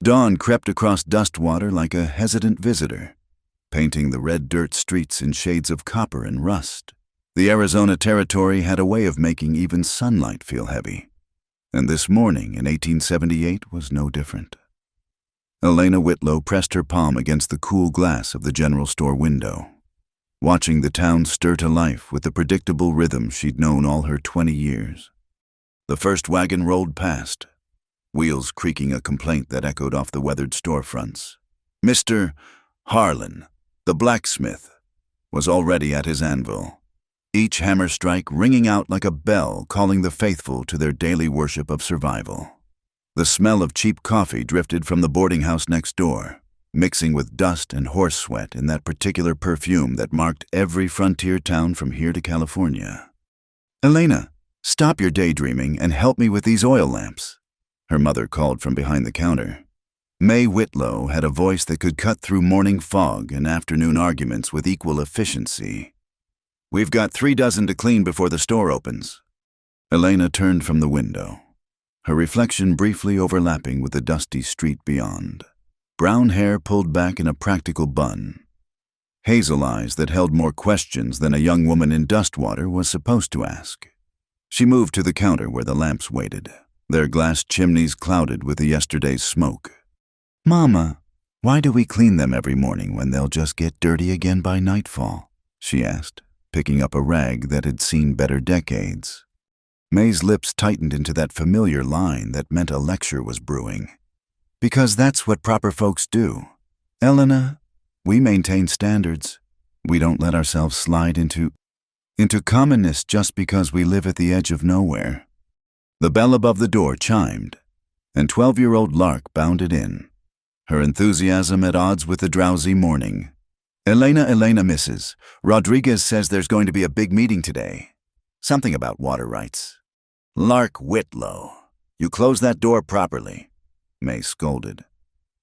Dawn crept across Dustwater like a hesitant visitor, painting the red dirt streets in shades of copper and rust. The Arizona Territory had a way of making even sunlight feel heavy, and this morning in 1878 was no different. Elena Whitlow pressed her palm against the cool glass of the general store window, watching the town stir to life with the predictable rhythm she'd known all her 20 years. The first wagon rolled past, wheels creaking a complaint that echoed off the weathered storefronts. Mr. Harlan, the blacksmith, was already at his anvil, each hammer strike ringing out like a bell calling the faithful to their daily worship of survival. The smell of cheap coffee drifted from the boarding house next door, mixing with dust and horse sweat in that particular perfume that marked every frontier town from here to California. "Elena, stop your daydreaming and help me with these oil lamps," her mother called from behind the counter. May Whitlow had a voice that could cut through morning fog and afternoon arguments with equal efficiency. "We've got 3 dozen to clean before the store opens." Elena turned from the window, her reflection briefly overlapping with the dusty street beyond. Brown hair pulled back in a practical bun. Hazel eyes that held more questions than a young woman in Dustwater was supposed to ask. She moved to the counter where the lamps waited, their glass chimneys clouded with the yesterday's smoke. "Mama, why do we clean them every morning when they'll just get dirty again by nightfall?" she asked, picking up a rag that had seen better decades. May's lips tightened into that familiar line that meant a lecture was brewing. "Because that's what proper folks do. Elena, we maintain standards. We don't let ourselves slide into commonness just because we live at the edge of nowhere." The bell above the door chimed, and 12-year-old Lark bounded in, her enthusiasm at odds with the drowsy morning. Elena, Mrs. Rodriguez says there's going to be a big meeting today. Something about water rights." "Lark Whitlow, you close that door properly," May scolded.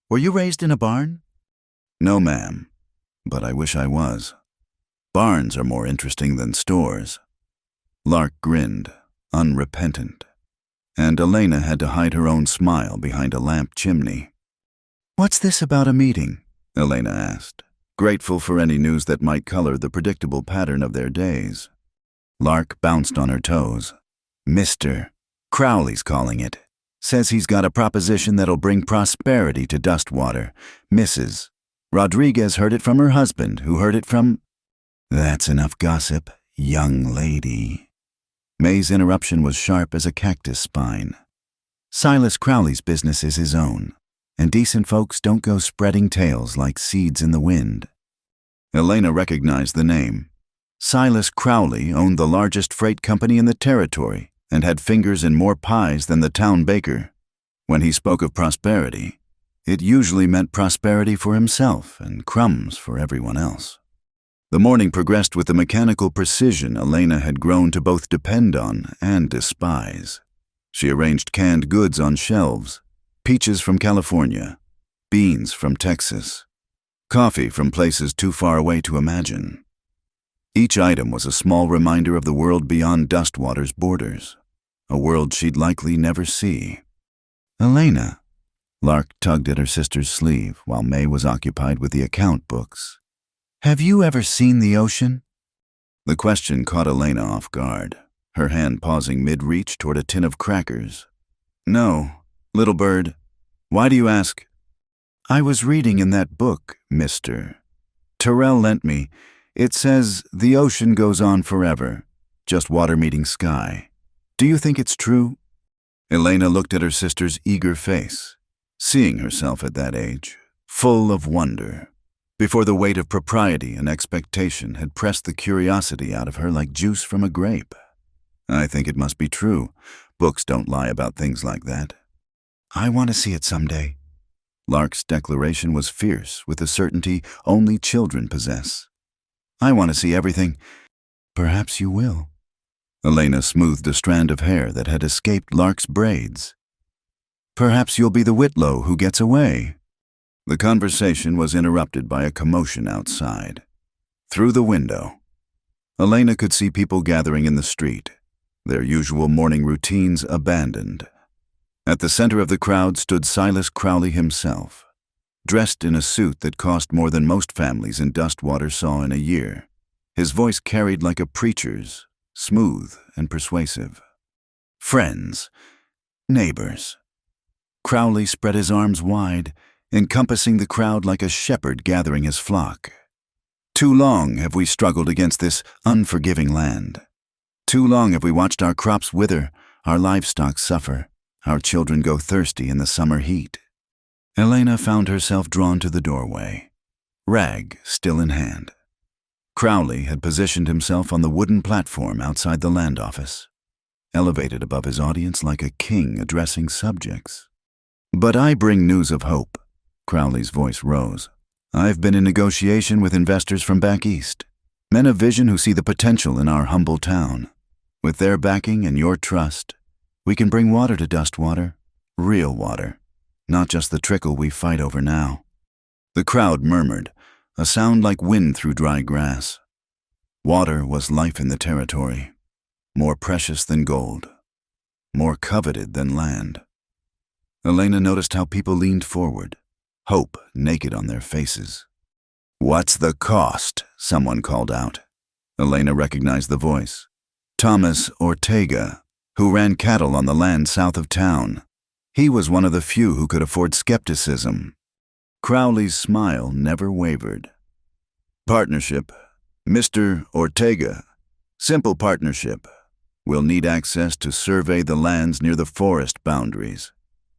"Were you raised in a barn?" "No, ma'am, but I wish I was. Barns are more interesting than stores." Lark grinned, unrepentant, and Elena had to hide her own smile behind a lamp chimney. "What's this about a meeting?" Elena asked, grateful for any news that might color the predictable pattern of their days. Lark bounced on her toes. "Mr. Crowley's calling it. Says he's got a proposition that'll bring prosperity to Dustwater. Mrs. Rodriguez heard it from her husband, who heard it from—" "That's enough gossip, young lady." May's interruption was sharp as a cactus spine. "Silas Crowley's business is his own, and decent folks don't go spreading tales like seeds in the wind." Elena recognized the name. Silas Crowley owned the largest freight company in the territory and had fingers in more pies than the town baker. When he spoke of prosperity, it usually meant prosperity for himself and crumbs for everyone else. The morning progressed with the mechanical precision Elena had grown to both depend on and despise. She arranged canned goods on shelves, peaches from California, beans from Texas, coffee from places too far away to imagine. Each item was a small reminder of the world beyond Dustwater's borders, a world she'd likely never see. "Elena," Lark tugged at her sister's sleeve while May was occupied with the account books. "Have you ever seen the ocean?" The question caught Elena off guard, her hand pausing mid-reach toward a tin of crackers. "No, little bird. Why do you ask?" "I was reading in that book, Mr. Terrell lent me. It says the ocean goes on forever, just water meeting sky. Do you think it's true?" Elena looked at her sister's eager face, seeing herself at that age, full of wonder, before the weight of propriety and expectation had pressed the curiosity out of her like juice from a grape. "I think it must be true. Books don't lie about things like that." "I want to see it someday." Lark's declaration was fierce with the certainty only children possess. "I want to see everything." "Perhaps you will." Elena smoothed a strand of hair that had escaped Lark's braids. "Perhaps you'll be the Whitlow who gets away." The conversation was interrupted by a commotion outside. Through the window, Elena could see people gathering in the street, their usual morning routines abandoned. At the center of the crowd stood Silas Crowley himself, dressed in a suit that cost more than most families in Dustwater saw in a year. His voice carried like a preacher's, smooth and persuasive. Friends, neighbors. Crowley spread his arms wide, encompassing the crowd like a shepherd gathering his flock. Too long have we struggled against this unforgiving land. Too long have we watched our crops wither, our livestock suffer, our children go thirsty in the summer heat. Elena found herself drawn to the doorway, rag still in hand. Crowley had positioned himself on the wooden platform outside the land office, elevated above his audience like a king addressing subjects. "But I bring news of hope," Crowley's voice rose. "I've been in negotiation with investors from back east, men of vision who see the potential in our humble town. With their backing and your trust, we can bring water to Dustwater, real water, not just the trickle we fight over now." The crowd murmured, a sound like wind through dry grass. Water was life in the territory, more precious than gold, more coveted than land. Elena noticed how people leaned forward, hope naked on their faces. "What's the cost?" someone called out. Elena recognized the voice. Thomas Ortega, who ran cattle on the land south of town. He was one of the few who could afford skepticism. Crowley's smile never wavered. "Partnership, Mr. Ortega. Simple partnership. We'll need access to survey the lands near the forest boundaries.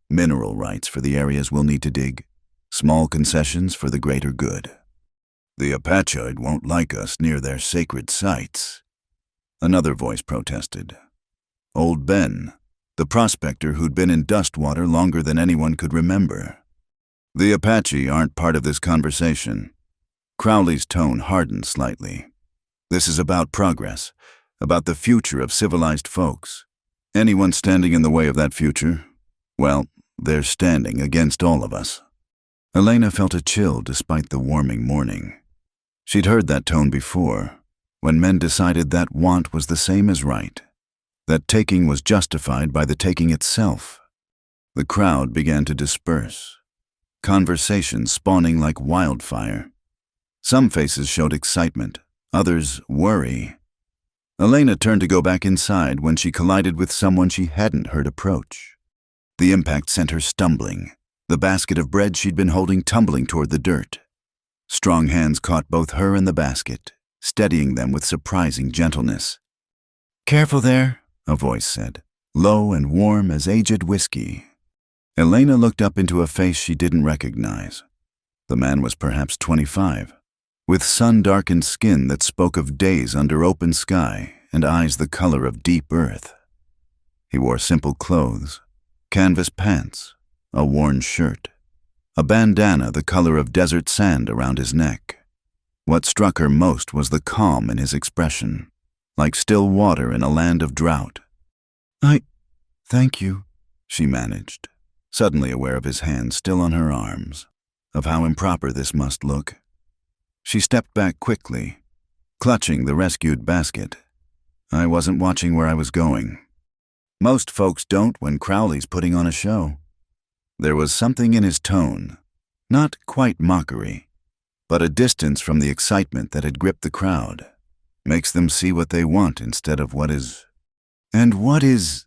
Mineral rights for the areas we'll need to dig. Small concessions for the greater good. The Apache'd won't like us near their sacred sites." Another voice protested. Old Ben, the prospector who'd been in Dustwater longer than anyone could remember. "The Apache aren't part of this conversation." Crowley's tone hardened slightly. "This is about progress, about the future of civilized folks. Anyone standing in the way of that future, well, they're standing against all of us." Elena felt a chill despite the warming morning. She'd heard that tone before, when men decided that want was the same as right, that taking was justified by the taking itself. The crowd began to disperse, conversations spawning like wildfire. Some faces showed excitement, others worry. Elena turned to go back inside when she collided with someone she hadn't heard approach. The impact sent her stumbling, the basket of bread she'd been holding tumbling toward the dirt. Strong hands caught both her and the basket, steadying them with surprising gentleness. "Careful there," a voice said, low and warm as aged whiskey. Elena looked up into a face she didn't recognize. The man was perhaps 25, with sun-darkened skin that spoke of days under open sky and eyes the color of deep earth. He wore simple clothes, canvas pants, a worn shirt, a bandana the color of desert sand around his neck. What struck her most was the calm in his expression, like still water in a land of drought. Thank you," she managed, suddenly aware of his hand still on her arms, of how improper this must look. She stepped back quickly, clutching the rescued basket. "I wasn't watching where I was going." Most folks don't when Crowley's putting on a show. There was something in his tone, not quite mockery, but a distance from the excitement that had gripped the crowd. Makes them see what they want instead of what is. "And what is?"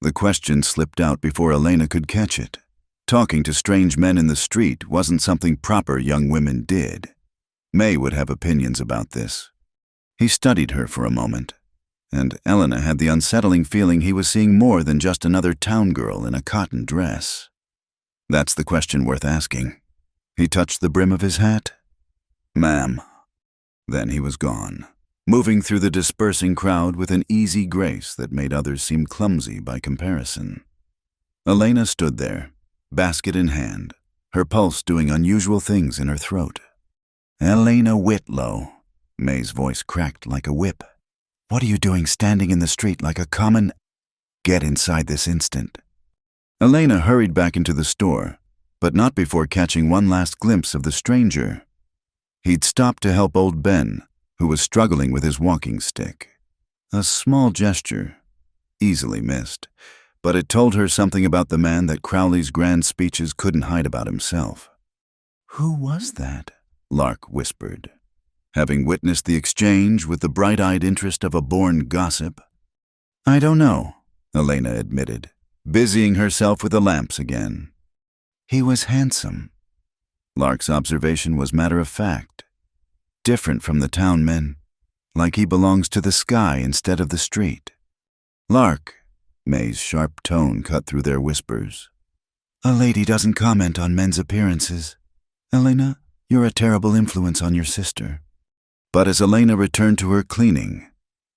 The question slipped out before Elena could catch it. Talking to strange men in the street wasn't something proper young women did. May would have opinions about this. He studied her for a moment, and Elena had the unsettling feeling he was seeing more than just another town girl in a cotton dress. "That's the question worth asking." He touched the brim of his hat. "Ma'am." Then he was gone, moving through the dispersing crowd with an easy grace that made others seem clumsy by comparison. Elena stood there, basket in hand, her pulse doing unusual things in her throat. "Elena Whitlow," May's voice cracked like a whip. "What are you doing standing in the street like a common? Get inside this instant." Elena hurried back into the store, but not before catching one last glimpse of the stranger. He'd stopped to help old Ben, who was struggling with his walking stick. A small gesture, easily missed, but it told her something about the man that Crowley's grand speeches couldn't hide about himself. "Who was that?" Lark whispered, having witnessed the exchange with the bright-eyed interest of a born gossip. "I don't know," Elena admitted, busying herself with the lamps again. "He was handsome." Lark's observation was matter-of-fact, different from the town men, like he belongs to the sky instead of the street. "Lark," May's sharp tone cut through their whispers. "A lady doesn't comment on men's appearances. Elena, you're a terrible influence on your sister." But as Elena returned to her cleaning,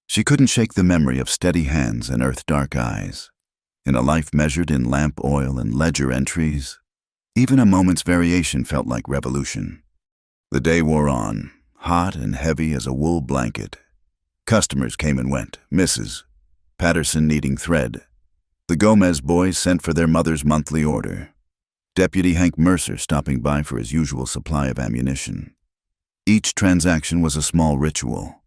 she couldn't shake the memory of steady hands and earth-dark eyes. In a life measured in lamp oil and ledger entries, even a moment's variation felt like revolution. The day wore on, hot and heavy as a wool blanket. Customers came and went, Mrs. Patterson needing thread. The Gomez boys sent for their mother's monthly order. Deputy Hank Mercer stopping by for his usual supply of ammunition. Each transaction was a small ritual.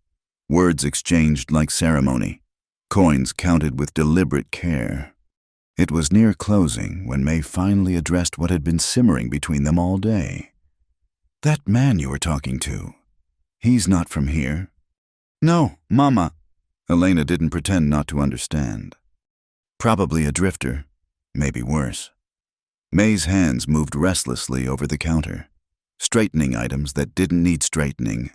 Words exchanged like ceremony. Coins counted with deliberate care. It was near closing when May finally addressed what had been simmering between them all day. "That man you were talking to, he's not from here." "No, Mama." Elena didn't pretend not to understand. "Probably a drifter, maybe worse." May's hands moved restlessly over the counter, straightening items that didn't need straightening.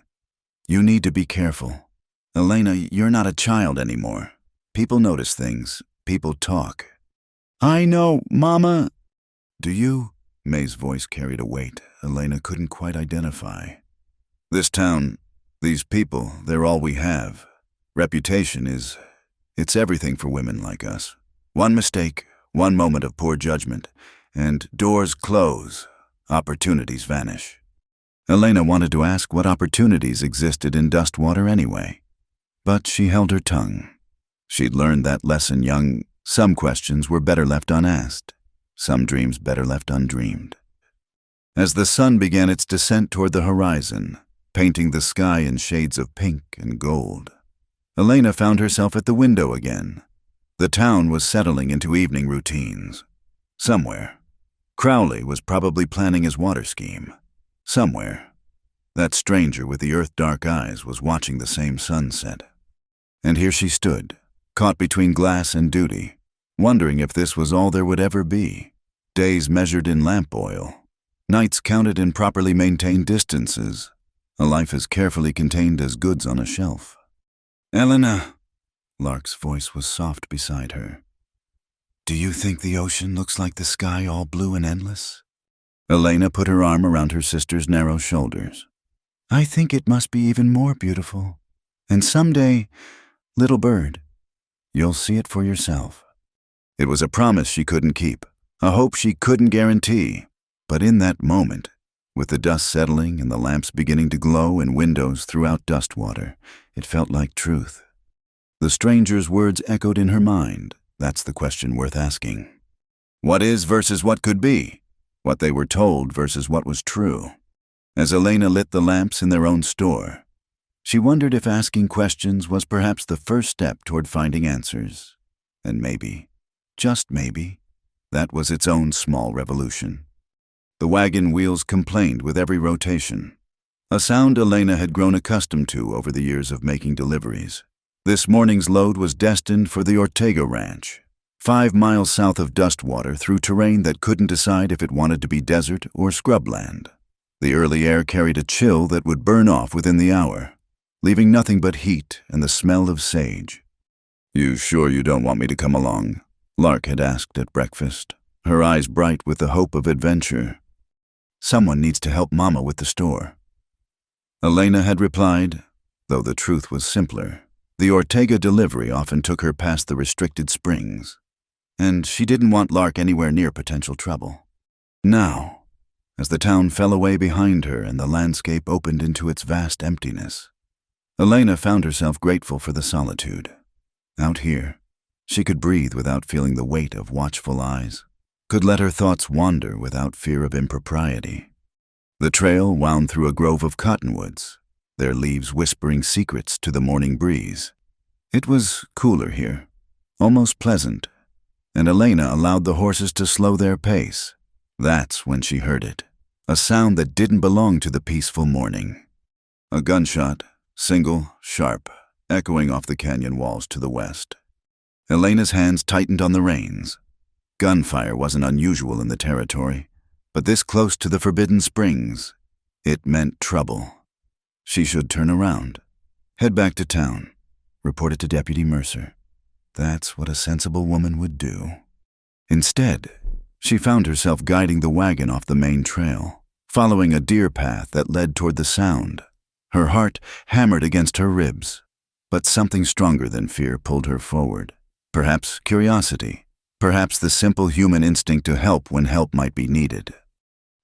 "You need to be careful. Elena, you're not a child anymore. People notice things. People talk." "I know, Mama." "Do you?" May's voice carried a weight Elena couldn't quite identify. "This town, these people, they're all we have. Reputation it's everything for women like us. One mistake, one moment of poor judgment, and doors close, opportunities vanish." Elena wanted to ask what opportunities existed in Dustwater anyway, but she held her tongue. She'd learned that lesson young. Some questions were better left unasked, some dreams better left undreamed. As the sun began its descent toward the horizon, painting the sky in shades of pink and gold, Elena found herself at the window again. The town was settling into evening routines. Somewhere, Crowley was probably planning his water scheme. Somewhere, that stranger with the earth-dark eyes was watching the same sunset. And here she stood, caught between glass and duty, wondering if this was all there would ever be. Days measured in lamp oil, nights counted in properly maintained distances, a life as carefully contained as goods on a shelf. "Elena," Lark's voice was soft beside her. "Do you think the ocean looks like the sky all blue and endless?" Elena put her arm around her sister's narrow shoulders. "I think it must be even more beautiful. And someday, little bird, you'll see it for yourself." It was a promise she couldn't keep, a hope she couldn't guarantee. But in that moment, with the dust settling and the lamps beginning to glow in windows throughout Dustwater, it felt like truth. The stranger's words echoed in her mind. That's the question worth asking. What is versus what could be? What they were told versus what was true? As Elena lit the lamps in their own store, she wondered if asking questions was perhaps the first step toward finding answers. And maybe, just maybe, that was its own small revolution. The wagon wheels complained with every rotation, a sound Elena had grown accustomed to over the years of making deliveries. This morning's load was destined for the Ortega Ranch, 5 miles south of Dustwater through terrain that couldn't decide if it wanted to be desert or scrubland. The early air carried a chill that would burn off within the hour, leaving nothing but heat and the smell of sage. "You sure you don't want me to come along?" Lark had asked at breakfast, her eyes bright with the hope of adventure. "Someone needs to help Mama with the store." Elena had replied, though the truth was simpler. The Ortega delivery often took her past the restricted springs, and she didn't want Lark anywhere near potential trouble. Now, as the town fell away behind her and the landscape opened into its vast emptiness, Elena found herself grateful for the solitude. Out here, she could breathe without feeling the weight of watchful eyes, could let her thoughts wander without fear of impropriety. The trail wound through a grove of cottonwoods, their leaves whispering secrets to the morning breeze. It was cooler here, almost pleasant, and Elena allowed the horses to slow their pace. That's when she heard it, a sound that didn't belong to the peaceful morning. A gunshot, single, sharp, echoing off the canyon walls to the west. Elena's hands tightened on the reins. Gunfire wasn't unusual in the territory, but this close to the Forbidden Springs, it meant trouble. She should turn around, head back to town, report it to Deputy Mercer. That's what a sensible woman would do. Instead, she found herself guiding the wagon off the main trail, following a deer path that led toward the sound. Her heart hammered against her ribs, but something stronger than fear pulled her forward. Perhaps curiosity, perhaps the simple human instinct to help when help might be needed.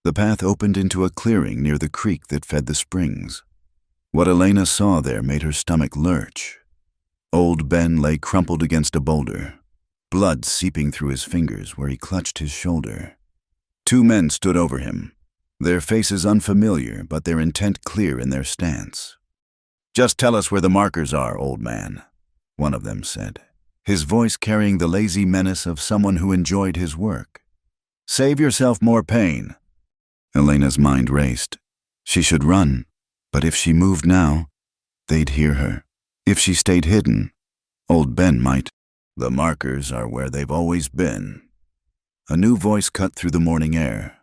The path opened into a clearing near the creek that fed the springs. What Elena saw there made her stomach lurch. Old Ben lay crumpled against a boulder, blood seeping through his fingers where he clutched his shoulder. Two men stood over him, their faces unfamiliar but their intent clear in their stance. "Just tell us where the markers are, old man," one of them said, his voice carrying the lazy menace of someone who enjoyed his work. "Save yourself more pain." Elena's mind raced. She should run, but if she moved now, they'd hear her. If she stayed hidden, old Ben might. "The markers are where they've always been." A new voice cut through the morning air,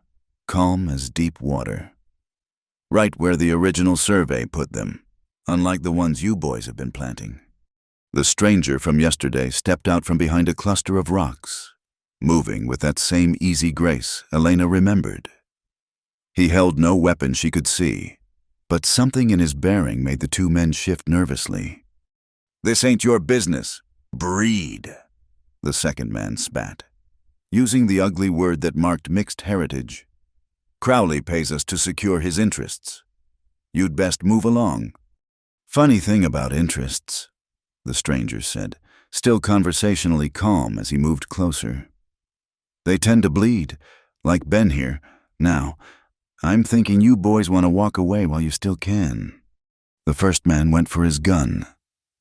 calm as deep water. "Right where the original survey put them, unlike the ones you boys have been planting." The stranger from yesterday stepped out from behind a cluster of rocks, moving with that same easy grace Elena remembered. He held no weapon she could see, but something in his bearing made the two men shift nervously. "This ain't your business. Breed," the second man spat, using the ugly word that marked mixed heritage. "Crowley pays us to secure his interests. You'd best move along." "Funny thing about interests," the stranger said, still conversationally calm as he moved closer. "They tend to bleed, like Ben here. Now, I'm thinking you boys want to walk away while you still can." The first man went for his gun.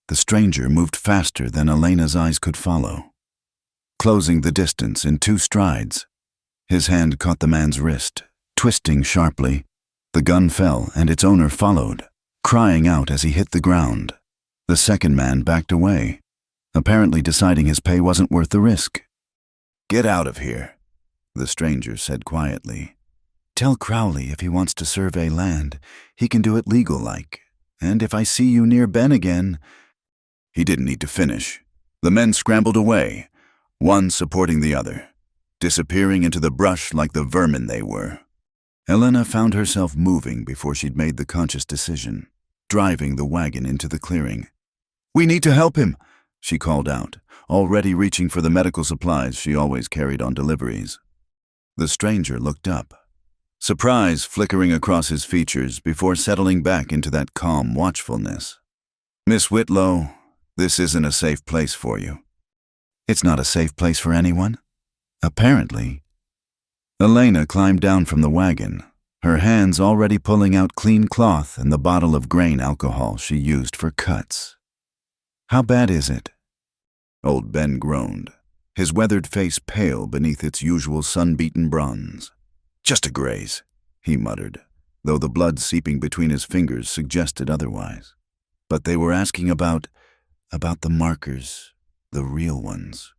The stranger moved faster than Elena's eyes could follow, closing the distance in 2 strides. His hand caught the man's wrist, twisting sharply. The gun fell, and its owner followed, crying out as he hit the ground. The second man backed away, apparently deciding his pay wasn't worth the risk. "Get out of here," the stranger said quietly. "Tell Crowley if he wants to survey land, he can do it legal-like. And if I see you near Ben again—" He didn't need to finish. The men scrambled away, one supporting the other, disappearing into the brush like the vermin they were. Elena found herself moving before she'd made the conscious decision, driving the wagon into the clearing. "We need to help him," she called out, already reaching for the medical supplies she always carried on deliveries. The stranger looked up, surprise flickering across his features before settling back into that calm watchfulness. "Miss Whitlow, this isn't a safe place for you." "It's not a safe place for anyone?" "Apparently." Elena climbed down from the wagon, her hands already pulling out clean cloth and the bottle of grain alcohol she used for cuts. "How bad is it?" Old Ben groaned, his weathered face pale beneath its usual sun-beaten bronze. "Just a graze," he muttered, though the blood seeping between his fingers suggested otherwise. But they were asking about the markers, the real ones.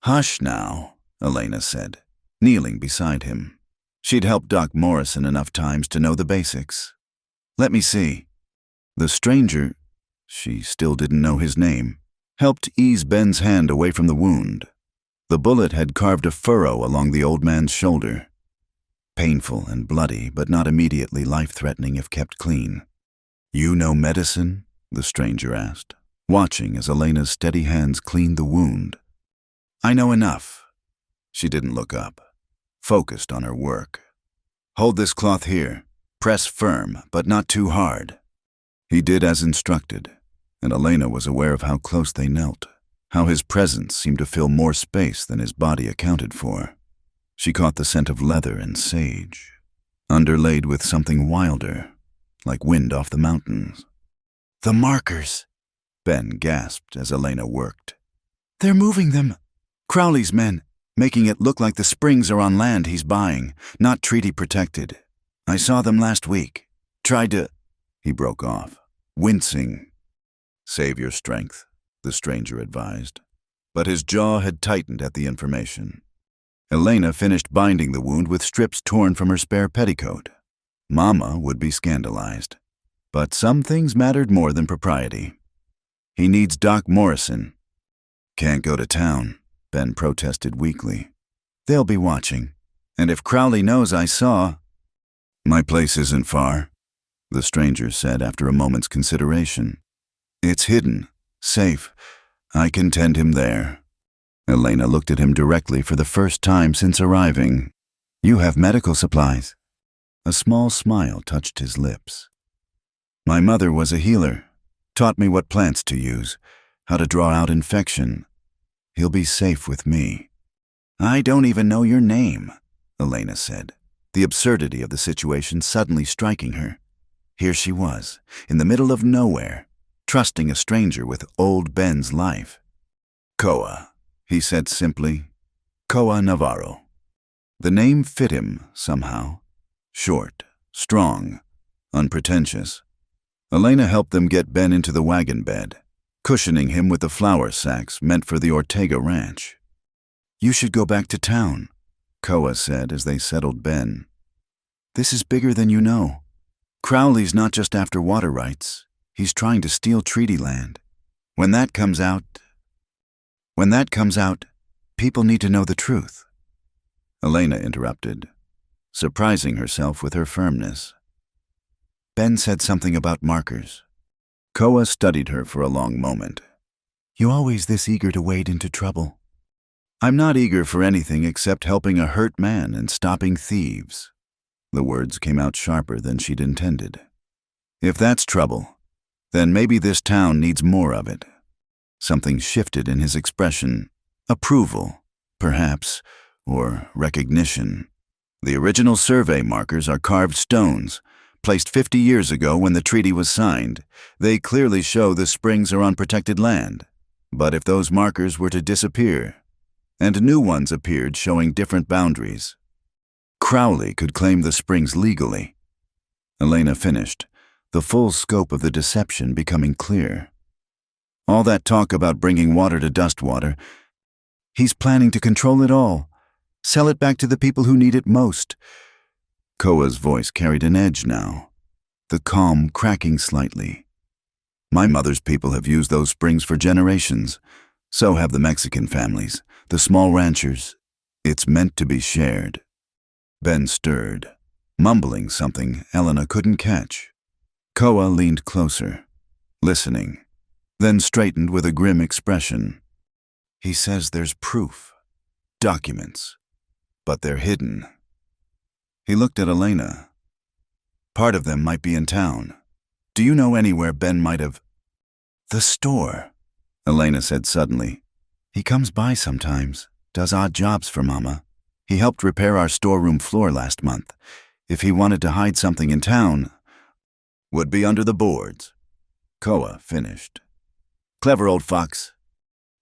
"Hush now," Elena said, kneeling beside him. She'd helped Doc Morrison enough times to know the basics. "Let me see." The stranger, she still didn't know his name, helped ease Ben's hand away from the wound. The bullet had carved a furrow along the old man's shoulder. Painful and bloody, but not immediately life-threatening if kept clean. "You know medicine?" the stranger asked, watching as Elena's steady hands cleaned the wound. "I know enough." She didn't look up, focused on her work. "Hold this cloth here. Press firm, but not too hard." He did as instructed, and Elena was aware of how close they knelt, how his presence seemed to fill more space than his body accounted for. She caught the scent of leather and sage, underlaid with something wilder, like wind off the mountains. "The markers," Ben gasped as Elena worked. "They're moving them." Crowley's men, making it look like the springs are on land he's buying, not treaty protected. I saw them last week. Tried to... He broke off, wincing. Save your strength, the stranger advised. But his jaw had tightened at the information. Elena finished binding the wound with strips torn from her spare petticoat. Mama would be scandalized. But some things mattered more than propriety. He needs Doc Morrison. Can't go to town, Ben protested weakly. They'll be watching. And if Crowley knows I saw... My place isn't far, the stranger said after a moment's consideration. It's hidden, safe. I can tend him there. Elena looked at him directly for the first time since arriving. You have medical supplies. A small smile touched his lips. My mother was a healer, taught me what plants to use, how to draw out infection. He'll be safe with me. I don't even know your name, Elena said, the absurdity of the situation suddenly striking her. Here she was, in the middle of nowhere, trusting a stranger with old Ben's life. Koa, he said simply. Koa Navarro. The name fit him somehow. Short, strong, unpretentious. Elena helped them get Ben into the wagon bed, cushioning him with the flour sacks meant for the Ortega ranch. You should go back to town, Koa said as they settled Ben. This is bigger than you know. Crowley's not just after water rights. He's trying to steal treaty land. When that comes out, people need to know the truth. Elena interrupted, surprising herself with her firmness. Ben said something about markers. Koa studied her for a long moment. You always this eager to wade into trouble? I'm not eager for anything except helping a hurt man and stopping thieves. The words came out sharper than she'd intended. If that's trouble, then maybe this town needs more of it. Something shifted in his expression. Approval, perhaps, or recognition. The original survey markers are carved stones, placed 50 years ago when the treaty was signed. They clearly show the springs are on protected land. But if those markers were to disappear, and new ones appeared showing different boundaries, Crowley could claim the springs legally. Elena finished, the full scope of the deception becoming clear. All that talk about bringing water to Dustwater, he's planning to control it all, sell it back to the people who need it most. Koa's voice carried an edge now, the calm cracking slightly. My mother's people have used those springs for generations. So have the Mexican families, the small ranchers. It's meant to be shared. Ben stirred, mumbling something Elena couldn't catch. Koa leaned closer, listening, then straightened with a grim expression. He says there's proof, documents, but they're hidden. He looked at Elena. Part of them might be in town. Do you know anywhere Ben might have... The store, Elena said suddenly. He comes by sometimes, does odd jobs for Mama. He helped repair our storeroom floor last month. If he wanted to hide something in town, would be under the boards. Koa finished. Clever old fox.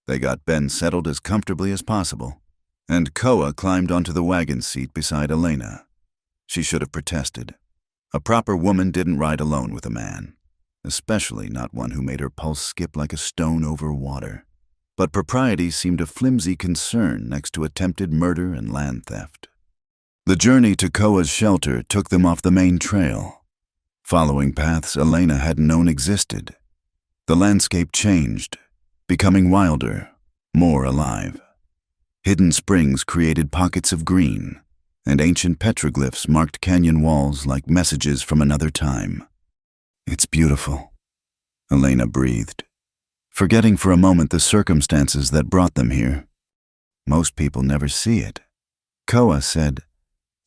They got Ben settled as comfortably as possible, and Koa climbed onto the wagon seat beside Elena. She should have protested. A proper woman didn't ride alone with a man, especially not one who made her pulse skip like a stone over water. But propriety seemed a flimsy concern next to attempted murder and land theft. The journey to Koa's shelter took them off the main trail, following paths Elena hadn't known existed. The landscape changed, becoming wilder, more alive. Hidden springs created pockets of green, and ancient petroglyphs marked canyon walls like messages from another time. It's beautiful, Elena breathed, forgetting for a moment the circumstances that brought them here. Most people never see it. Koa said,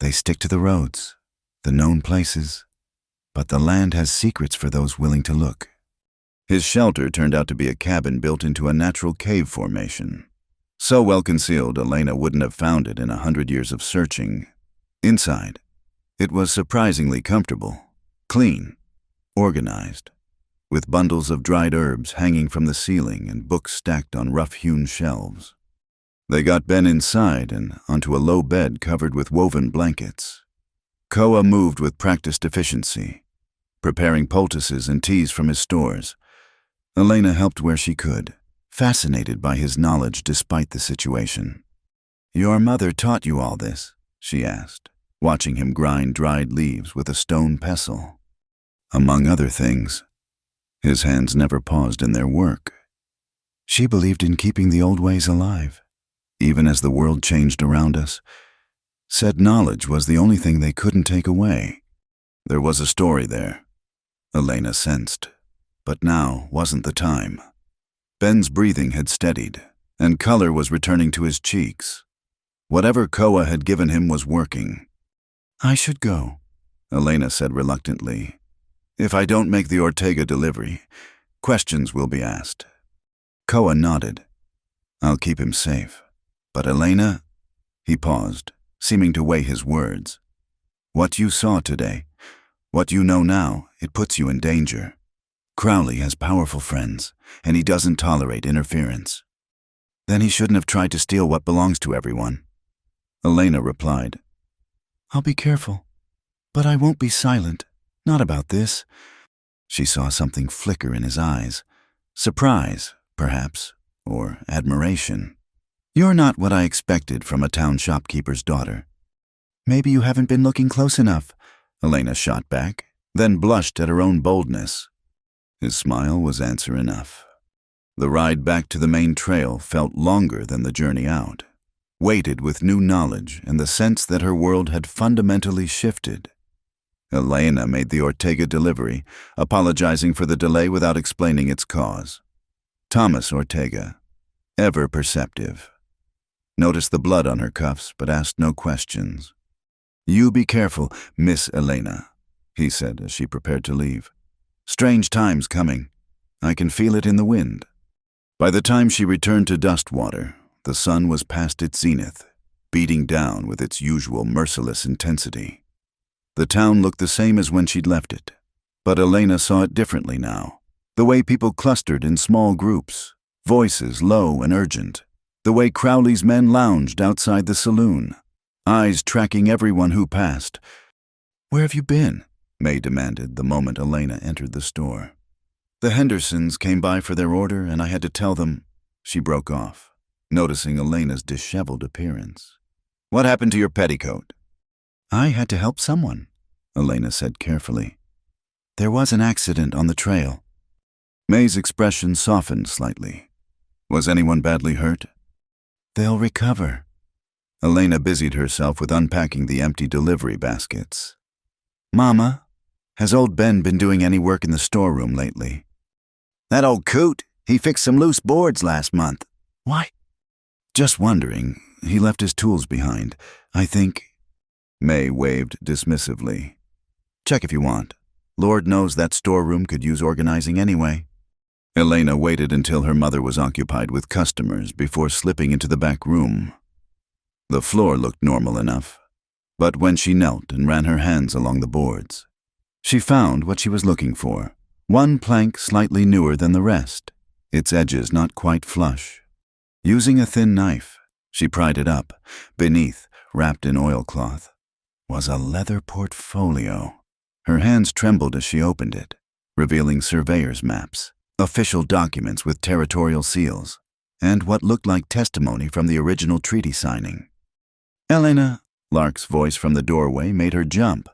they stick to the roads, the known places, but the land has secrets for those willing to look. His shelter turned out to be a cabin built into a natural cave formation. So well concealed, Elena wouldn't have found it in 100 years of searching. Inside, it was surprisingly comfortable, clean, organized, with bundles of dried herbs hanging from the ceiling and books stacked on rough-hewn shelves. They got Ben inside and onto a low bed covered with woven blankets. Koa moved with practiced efficiency, preparing poultices and teas from his stores. Elena helped where she could, fascinated by his knowledge despite the situation. "Your mother taught you all this?" she asked, watching him grind dried leaves with a stone pestle. "Among other things." His hands never paused in their work. "She believed in keeping the old ways alive, even as the world changed around us. Said knowledge was the only thing they couldn't take away." There was a story there, Elena sensed, but now wasn't the time. Ben's breathing had steadied, and color was returning to his cheeks. Whatever Koa had given him was working. "I should go," Elena said reluctantly. "If I don't make the Ortega delivery, questions will be asked." Koa nodded. "I'll keep him safe. But Elena," he paused, seeming to weigh his words. "What you saw today, what you know now, it puts you in danger. Crowley has powerful friends, and he doesn't tolerate interference." "Then he shouldn't have tried to steal what belongs to everyone," Elena replied. "I'll be careful, but I won't be silent. Not about this." She saw something flicker in his eyes. Surprise, perhaps, or admiration. "You're not what I expected from a town shopkeeper's daughter." "Maybe you haven't been looking close enough," Elena shot back, then blushed at her own boldness. His smile was answer enough. The ride back to the main trail felt longer than the journey out, weighted with new knowledge and the sense that her world had fundamentally shifted. Elena made the Ortega delivery, apologizing for the delay without explaining its cause. Thomas Ortega, ever perceptive, noticed the blood on her cuffs but asked no questions. "You be careful, Miss Elena," he said as she prepared to leave. "Strange times coming. I can feel it in the wind." By the time she returned to Dustwater, the sun was past its zenith, beating down with its usual merciless intensity. The town looked the same as when she'd left it, but Elena saw it differently now. The way people clustered in small groups, voices low and urgent. The way Crowley's men lounged outside the saloon, eyes tracking everyone who passed. "Where have you been?" May demanded the moment Elena entered the store. "The Hendersons came by for their order and I had to tell them." She broke off, noticing Elena's disheveled appearance. "What happened to your petticoat?" "I had to help someone," Elena said carefully. "There was an accident on the trail." May's expression softened slightly. "Was anyone badly hurt?" "They'll recover." Elena busied herself with unpacking the empty delivery baskets. "Mama, has old Ben been doing any work in the storeroom lately?" "That old coot, he fixed some loose boards last month." "Why?" "Just wondering. He left his tools behind. I think—" May waved dismissively. "Check if you want. Lord knows that storeroom could use organizing anyway." Elena waited until her mother was occupied with customers before slipping into the back room. The floor looked normal enough, but when she knelt and ran her hands along the boards, she found what she was looking for. One plank slightly newer than the rest, its edges not quite flush. Using a thin knife, she pried it up. Beneath, wrapped in oilcloth, was a leather portfolio. Her hands trembled as she opened it, revealing surveyor's maps, official documents with territorial seals, and what looked like testimony from the original treaty signing. "Elena," Lark's voice from the doorway made her jump.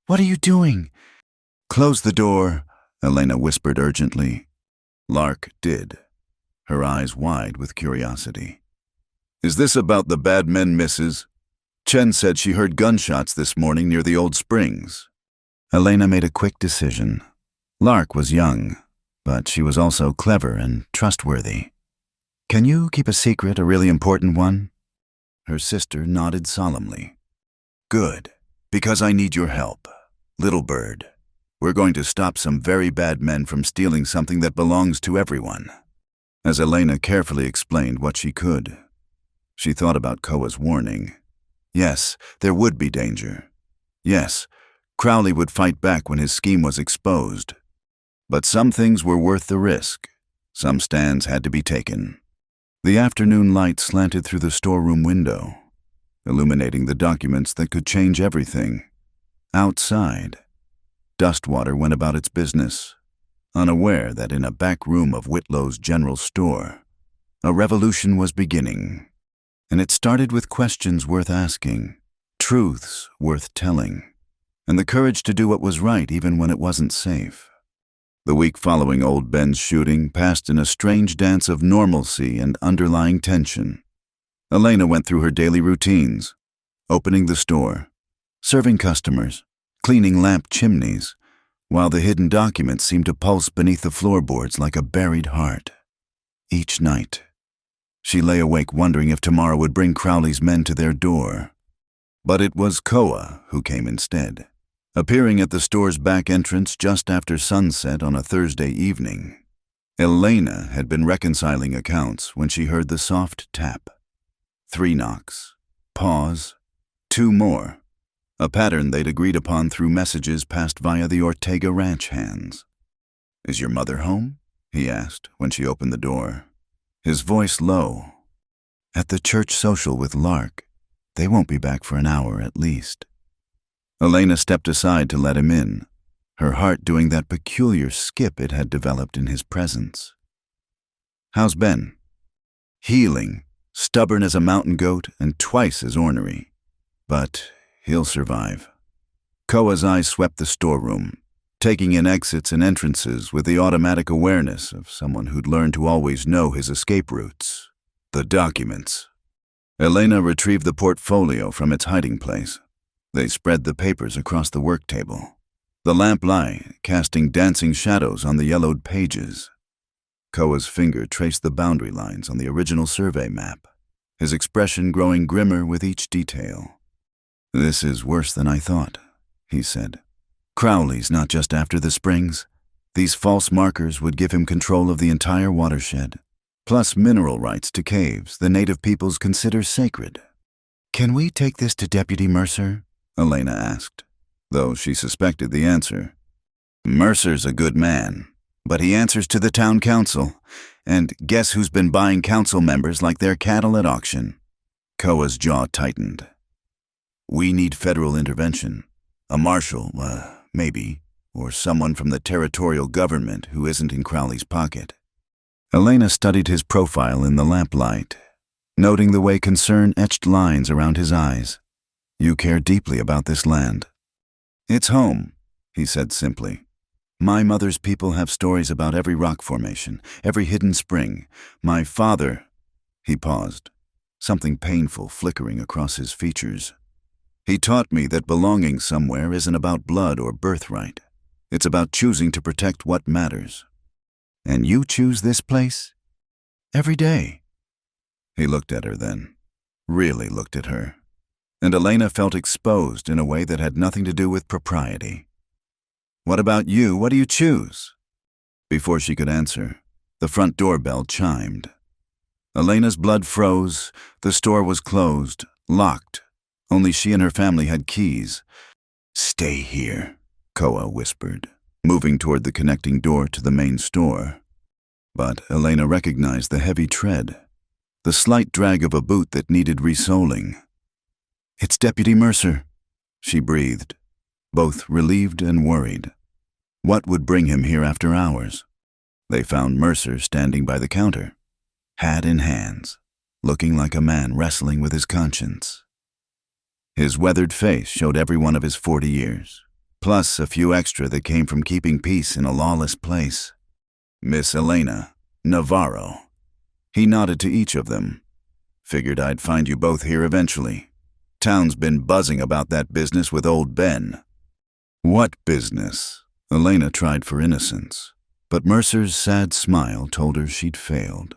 "What are you doing?" "Close the door," Elena whispered urgently. Lark did, her eyes wide with curiosity. "Is this about the bad men, Mrs.? Chen said she heard gunshots this morning near the old springs." Elena made a quick decision. Lark was young, but she was also clever and trustworthy. "Can you keep a secret, a really important one?" Her sister nodded solemnly. "Good, because I need your help. Little bird, we're going to stop some very bad men from stealing something that belongs to everyone." As Elena carefully explained what she could, she thought about Koa's warning. Yes, there would be danger. Yes, Crowley would fight back when his scheme was exposed. But some things were worth the risk. Some stands had to be taken. The afternoon light slanted through the storeroom window, illuminating the documents that could change everything. Outside, Dustwater went about its business, unaware that in a back room of Whitlow's general store, a revolution was beginning. And it started with questions worth asking, truths worth telling, and the courage to do what was right even when it wasn't safe. The week following Old Ben's shooting passed in a strange dance of normalcy and underlying tension. Elena went through her daily routines, opening the store, serving customers, cleaning lamp chimneys, while the hidden documents seemed to pulse beneath the floorboards like a buried heart. Each night, she lay awake wondering if tomorrow would bring Crowley's men to their door. But it was Koa who came instead, appearing at the store's back entrance just after sunset on a Thursday evening. Elena had been reconciling accounts when she heard the soft tap. 3 knocks, pause, 2 more, a pattern they'd agreed upon through messages passed via the Ortega ranch hands. "Is your mother home?" he asked when she opened the door, his voice low. "At the church social with Lark. They won't be back for an hour at least." Elena stepped aside to let him in, her heart doing that peculiar skip it had developed in his presence. "How's Ben?" "Healing, stubborn as a mountain goat and twice as ornery. But he'll survive." Koa's eyes swept the storeroom, taking in exits and entrances with the automatic awareness of someone who'd learned to always know his escape routes. The documents. Elena retrieved the portfolio from its hiding place. They spread the papers across the work table, the lamplight casting dancing shadows on the yellowed pages. Koa's finger traced the boundary lines on the original survey map, his expression growing grimmer with each detail. "This is worse than I thought," he said. "Crowley's not just after the springs. These false markers would give him control of the entire watershed, plus mineral rights to caves the native peoples consider sacred." "Can we take this to Deputy Mercer?" Elena asked, though she suspected the answer. "Mercer's a good man, but he answers to the town council, and guess who's been buying council members like they're cattle at auction?" Koa's jaw tightened. "We need federal intervention. A marshal, maybe, or someone from the territorial government who isn't in Crowley's pocket." Elena studied his profile in the lamplight, noting the way concern etched lines around his eyes. "You care deeply about this land." "It's home," he said simply. "My mother's people have stories about every rock formation, every hidden spring. My father—" He paused, something painful flickering across his features. "He taught me that belonging somewhere isn't about blood or birthright. It's about choosing to protect what matters." "And you choose this place? Every day?" He looked at her then, really looked at her, and Elena felt exposed in a way that had nothing to do with propriety. "What about you? What do you choose?" Before she could answer, the front doorbell chimed. Elena's blood froze. The store was closed, locked. Only she and her family had keys. "Stay here," Koa whispered, moving toward the connecting door to the main store. But Elena recognized the heavy tread, the slight drag of a boot that needed resoling. "It's Deputy Mercer," she breathed, both relieved and worried. What would bring him here after hours? They found Mercer standing by the counter, hat in hands, looking like a man wrestling with his conscience. His weathered face showed every one of his 40 years, plus a few extra that came from keeping peace in a lawless place. "Miss Elena, Navarro." He nodded to each of them. "Figured I'd find you both here eventually. Town's been buzzing about that business with Old Ben." "What business?" Elena tried for innocence, but Mercer's sad smile told her she'd failed.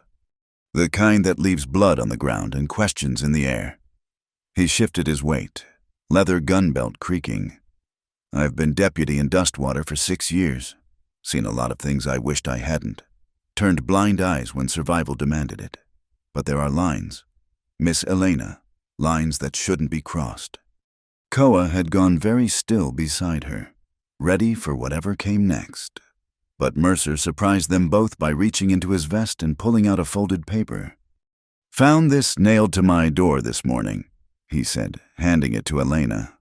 "The kind that leaves blood on the ground and questions in the air." He shifted his weight, leather gun belt creaking. "I've been deputy in Dustwater for 6 years. Seen a lot of things I wished I hadn't. Turned blind eyes when survival demanded it. But there are lines. Miss Elena, lines that shouldn't be crossed." Koa had gone very still beside her, ready for whatever came next. But Mercer surprised them both by reaching into his vest and pulling out a folded paper. Found this nailed to my door this morning, he said, handing it to Elena.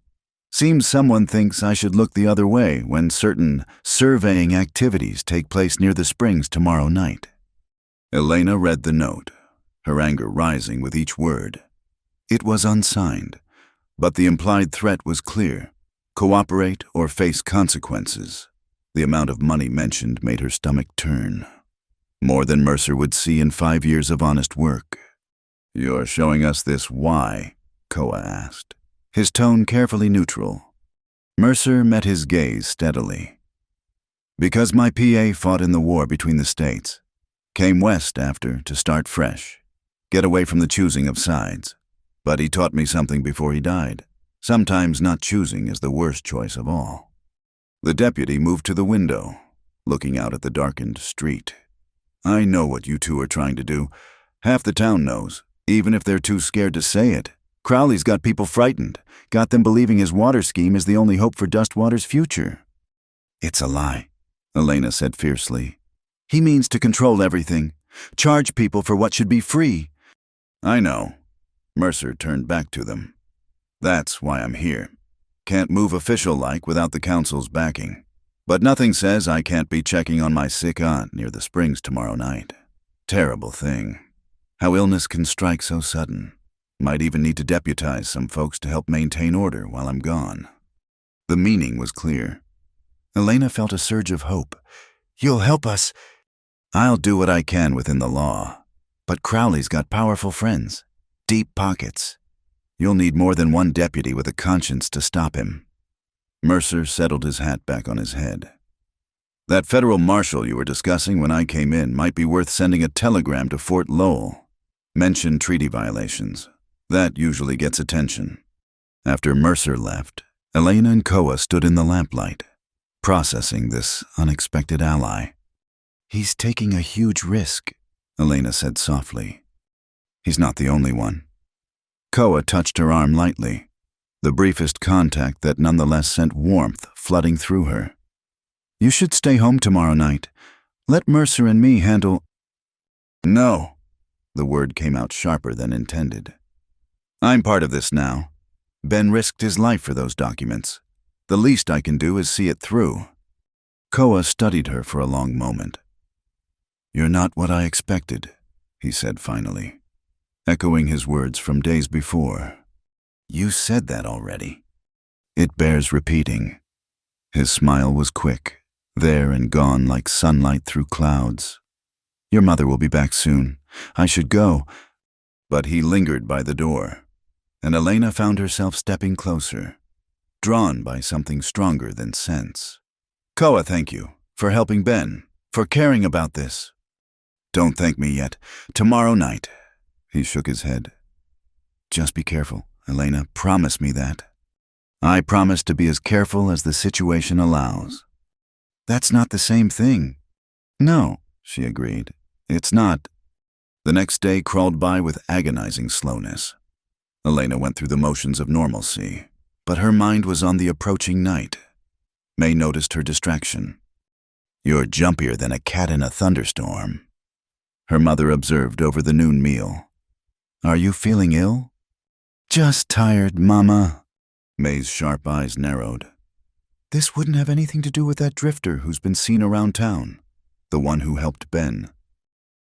Seems someone thinks I should look the other way when certain surveying activities take place near the springs tomorrow night. Elena read the note, her anger rising with each word. It was unsigned, but the implied threat was clear: cooperate or face consequences. The amount of money mentioned made her stomach turn. More than Mercer would see in 5 years of honest work. "You're showing us this why?" Koa asked, his tone carefully neutral. Mercer met his gaze steadily. "Because my PA fought in the war between the states. Came west after to start fresh. Get away from the choosing of sides. But he taught me something before he died. Sometimes not choosing is the worst choice of all." The deputy moved to the window, looking out at the darkened street. "I know what you two are trying to do. Half the town knows, even if they're too scared to say it. Crowley's got people frightened, got them believing his water scheme is the only hope for Dustwater's future." "It's a lie," Elena said fiercely. "He means to control everything, charge people for what should be free." "I know." Mercer turned back to them. "That's why I'm here. Can't move official-like without the council's backing. But nothing says I can't be checking on my sick aunt near the springs tomorrow night. Terrible thing. How illness can strike so sudden. Might even need to deputize some folks to help maintain order while I'm gone." The meaning was clear. Elena felt a surge of hope. "You'll help us." "I'll do what I can within the law. But Crowley's got powerful friends, deep pockets. You'll need more than one deputy with a conscience to stop him." Mercer settled his hat back on his head. "That federal marshal you were discussing when I came in might be worth sending a telegram to Fort Lowell. Mention treaty violations. That usually gets attention." After Mercer left, Elena and Koa stood in the lamplight, processing this unexpected ally. "He's taking a huge risk," Elena said softly. "He's not the only one." Koa touched her arm lightly, the briefest contact that nonetheless sent warmth flooding through her. "You should stay home tomorrow night. Let Mercer and me handle—" "No." The word came out sharper than intended. "I'm part of this now. Ben risked his life for those documents. The least I can do is see it through." Koa studied her for a long moment. "You're not what I expected," he said finally, echoing his words from days before. "You said that already." "It bears repeating." His smile was quick, there and gone like sunlight through clouds. "Your mother will be back soon. I should go." But he lingered by the door, and Elena found herself stepping closer, drawn by something stronger than sense. "Koa, thank you for helping Ben, for caring about this." "Don't thank me yet. Tomorrow night." He shook his head. "Just be careful, Elena. Promise me that." "I promise to be as careful as the situation allows." "That's not the same thing." "No," she agreed. "It's not." The next day crawled by with agonizing slowness. Elena went through the motions of normalcy, but her mind was on the approaching night. May noticed her distraction. "You're jumpier than a cat in a thunderstorm," her mother observed over the noon meal. "Are you feeling ill?" "Just tired, Mama." May's sharp eyes narrowed. "This wouldn't have anything to do with that drifter who's been seen around town, the one who helped Ben."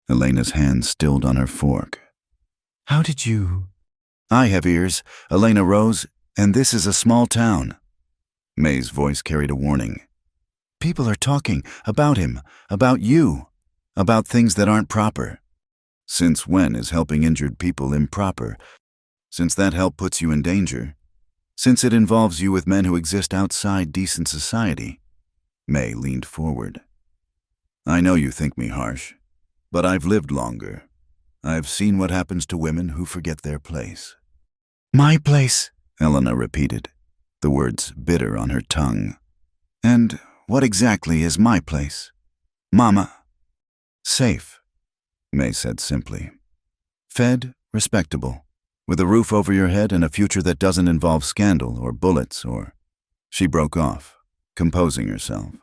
Elena's hand stilled on her fork. "How did you—" "I have ears," Elena rose, "and this is a small town." May's voice carried a warning. "People are talking about him, about you, about things that aren't proper." "Since when is helping injured people improper? Since that help puts you in danger? Since it involves you with men who exist outside decent society?" May leaned forward. "I know you think me harsh, but I've lived longer. I've seen what happens to women who forget their place." "My place," Elena repeated, the words bitter on her tongue. "And what exactly is my place, Mama?" "Safe," May said simply. "Fed, respectable, with a roof over your head and a future that doesn't involve scandal or bullets or—" She broke off, composing herself.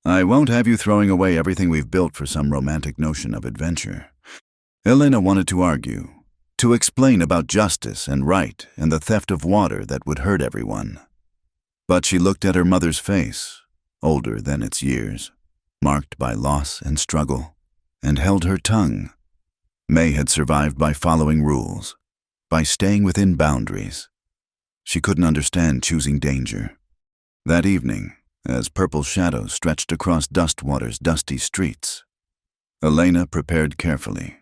"I won't have you throwing away everything we've built for some romantic notion of adventure." Elena wanted to argue, to explain about justice and right and the theft of water that would hurt everyone. But she looked at her mother's face, older than its years, marked by loss and struggle, and held her tongue. May had survived by following rules, by staying within boundaries. She couldn't understand choosing danger. That evening, as purple shadows stretched across Dustwater's dusty streets, Elena prepared carefully.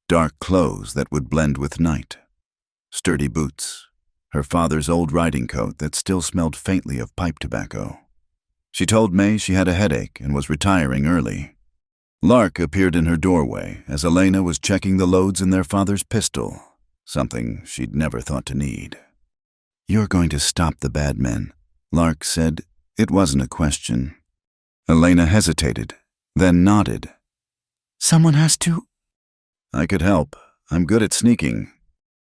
Dark clothes that would blend with night, sturdy boots, her father's old riding coat that still smelled faintly of pipe tobacco. She told May she had a headache and was retiring early. Lark appeared in her doorway as Elena was checking the loads in their father's pistol, something she'd never thought to need. "You're going to stop the bad men," Lark said. It wasn't a question. Elena hesitated, then nodded. "Someone has to—" "I could help. I'm good at sneaking."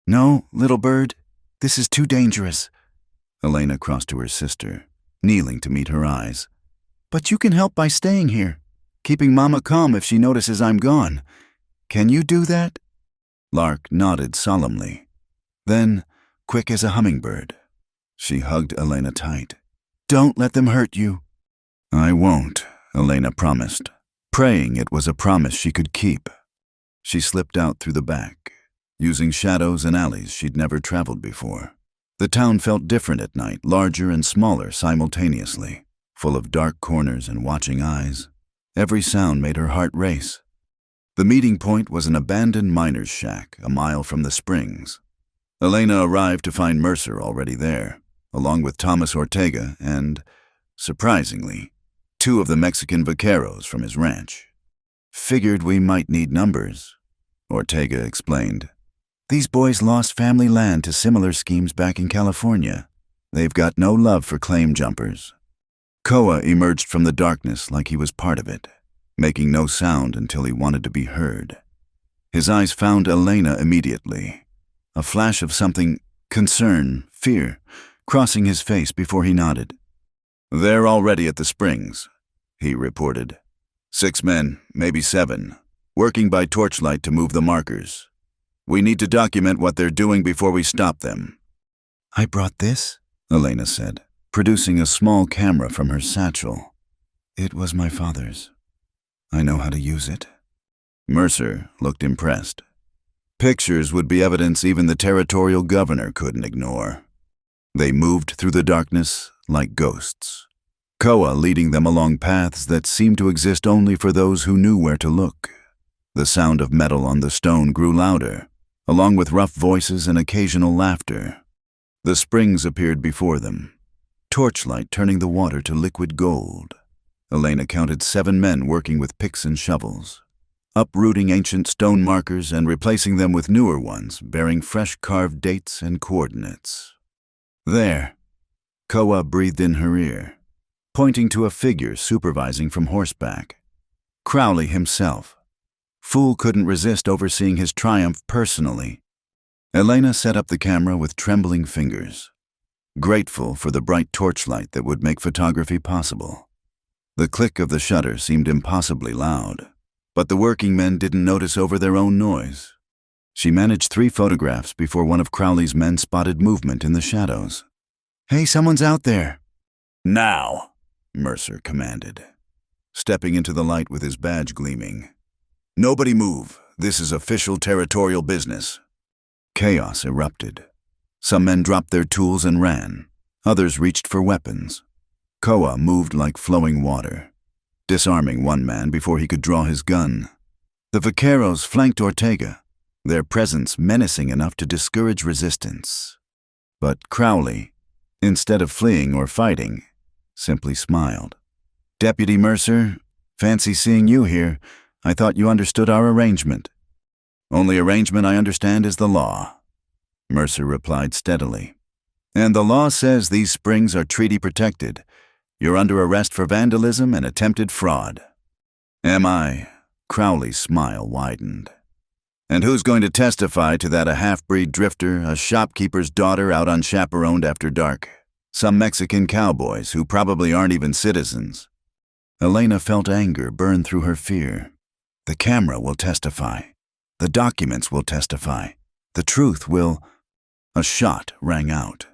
"No, little bird, this is too dangerous." Elena crossed to her sister, kneeling to meet her eyes. "But you can help by staying here, keeping Mama calm if she notices I'm gone. Can you do that?" Lark nodded solemnly. Then, quick as a hummingbird, she hugged Elena tight. "Don't let them hurt you." "I won't," Elena promised, praying it was a promise she could keep. She slipped out through the back, using shadows and alleys she'd never traveled before. The town felt different at night, larger and smaller simultaneously, full of dark corners and watching eyes. Every sound made her heart race. The meeting point was an abandoned miner's shack a mile from the springs. Elena arrived to find Mercer already there, along with Thomas Ortega and, surprisingly, 2 of the Mexican vaqueros from his ranch. "Figured we might need numbers," Ortega explained. "These boys lost family land to similar schemes back in California. They've got no love for claim jumpers." Koa emerged from the darkness like he was part of it, making no sound until he wanted to be heard. His eyes found Elena immediately, a flash of something, concern, fear, crossing his face before he nodded. "They're already at the springs," he reported. 6 men, maybe 7, working by torchlight to move the markers. "We need to document what they're doing before we stop them." "I brought this," Elena said, producing a small camera from her satchel. "It was my father's. I know how to use it." Mercer looked impressed. Pictures would be evidence even the territorial governor couldn't ignore. They moved through the darkness like ghosts, Koa leading them along paths that seemed to exist only for those who knew where to look. The sound of metal on the stone grew louder, along with rough voices and occasional laughter. The springs appeared before them, torchlight turning the water to liquid gold. Elena counted 7 men working with picks and shovels, uprooting ancient stone markers and replacing them with newer ones bearing fresh carved dates and coordinates. "There," Koa breathed in her ear, pointing to a figure supervising from horseback. Crowley himself. Fool couldn't resist overseeing his triumph personally. Elena set up the camera with trembling fingers, grateful for the bright torchlight that would make photography possible. The click of the shutter seemed impossibly loud, but the working men didn't notice over their own noise. She managed 3 photographs before one of Crowley's men spotted movement in the shadows. "Hey, someone's out there." "Now," Mercer commanded, stepping into the light with his badge gleaming. "Nobody move. This is official territorial business." Chaos erupted. Some men dropped their tools and ran. Others reached for weapons. Koa moved like flowing water, disarming one man before he could draw his gun. The vaqueros flanked Ortega, their presence menacing enough to discourage resistance. But Crowley, instead of fleeing or fighting, simply smiled. "Deputy Mercer, fancy seeing you here. I thought you understood our arrangement." "Only arrangement I understand is the law," Mercer replied steadily. "And the law says these springs are treaty protected. You're under arrest for vandalism and attempted fraud." "Am I?" Crowley's smile widened. "And who's going to testify to that? A half-breed drifter, a shopkeeper's daughter out unchaperoned after dark? Some Mexican cowboys who probably aren't even citizens." Elena felt anger burn through her fear. "The camera will testify. The documents will testify. The truth will... A shot rang out.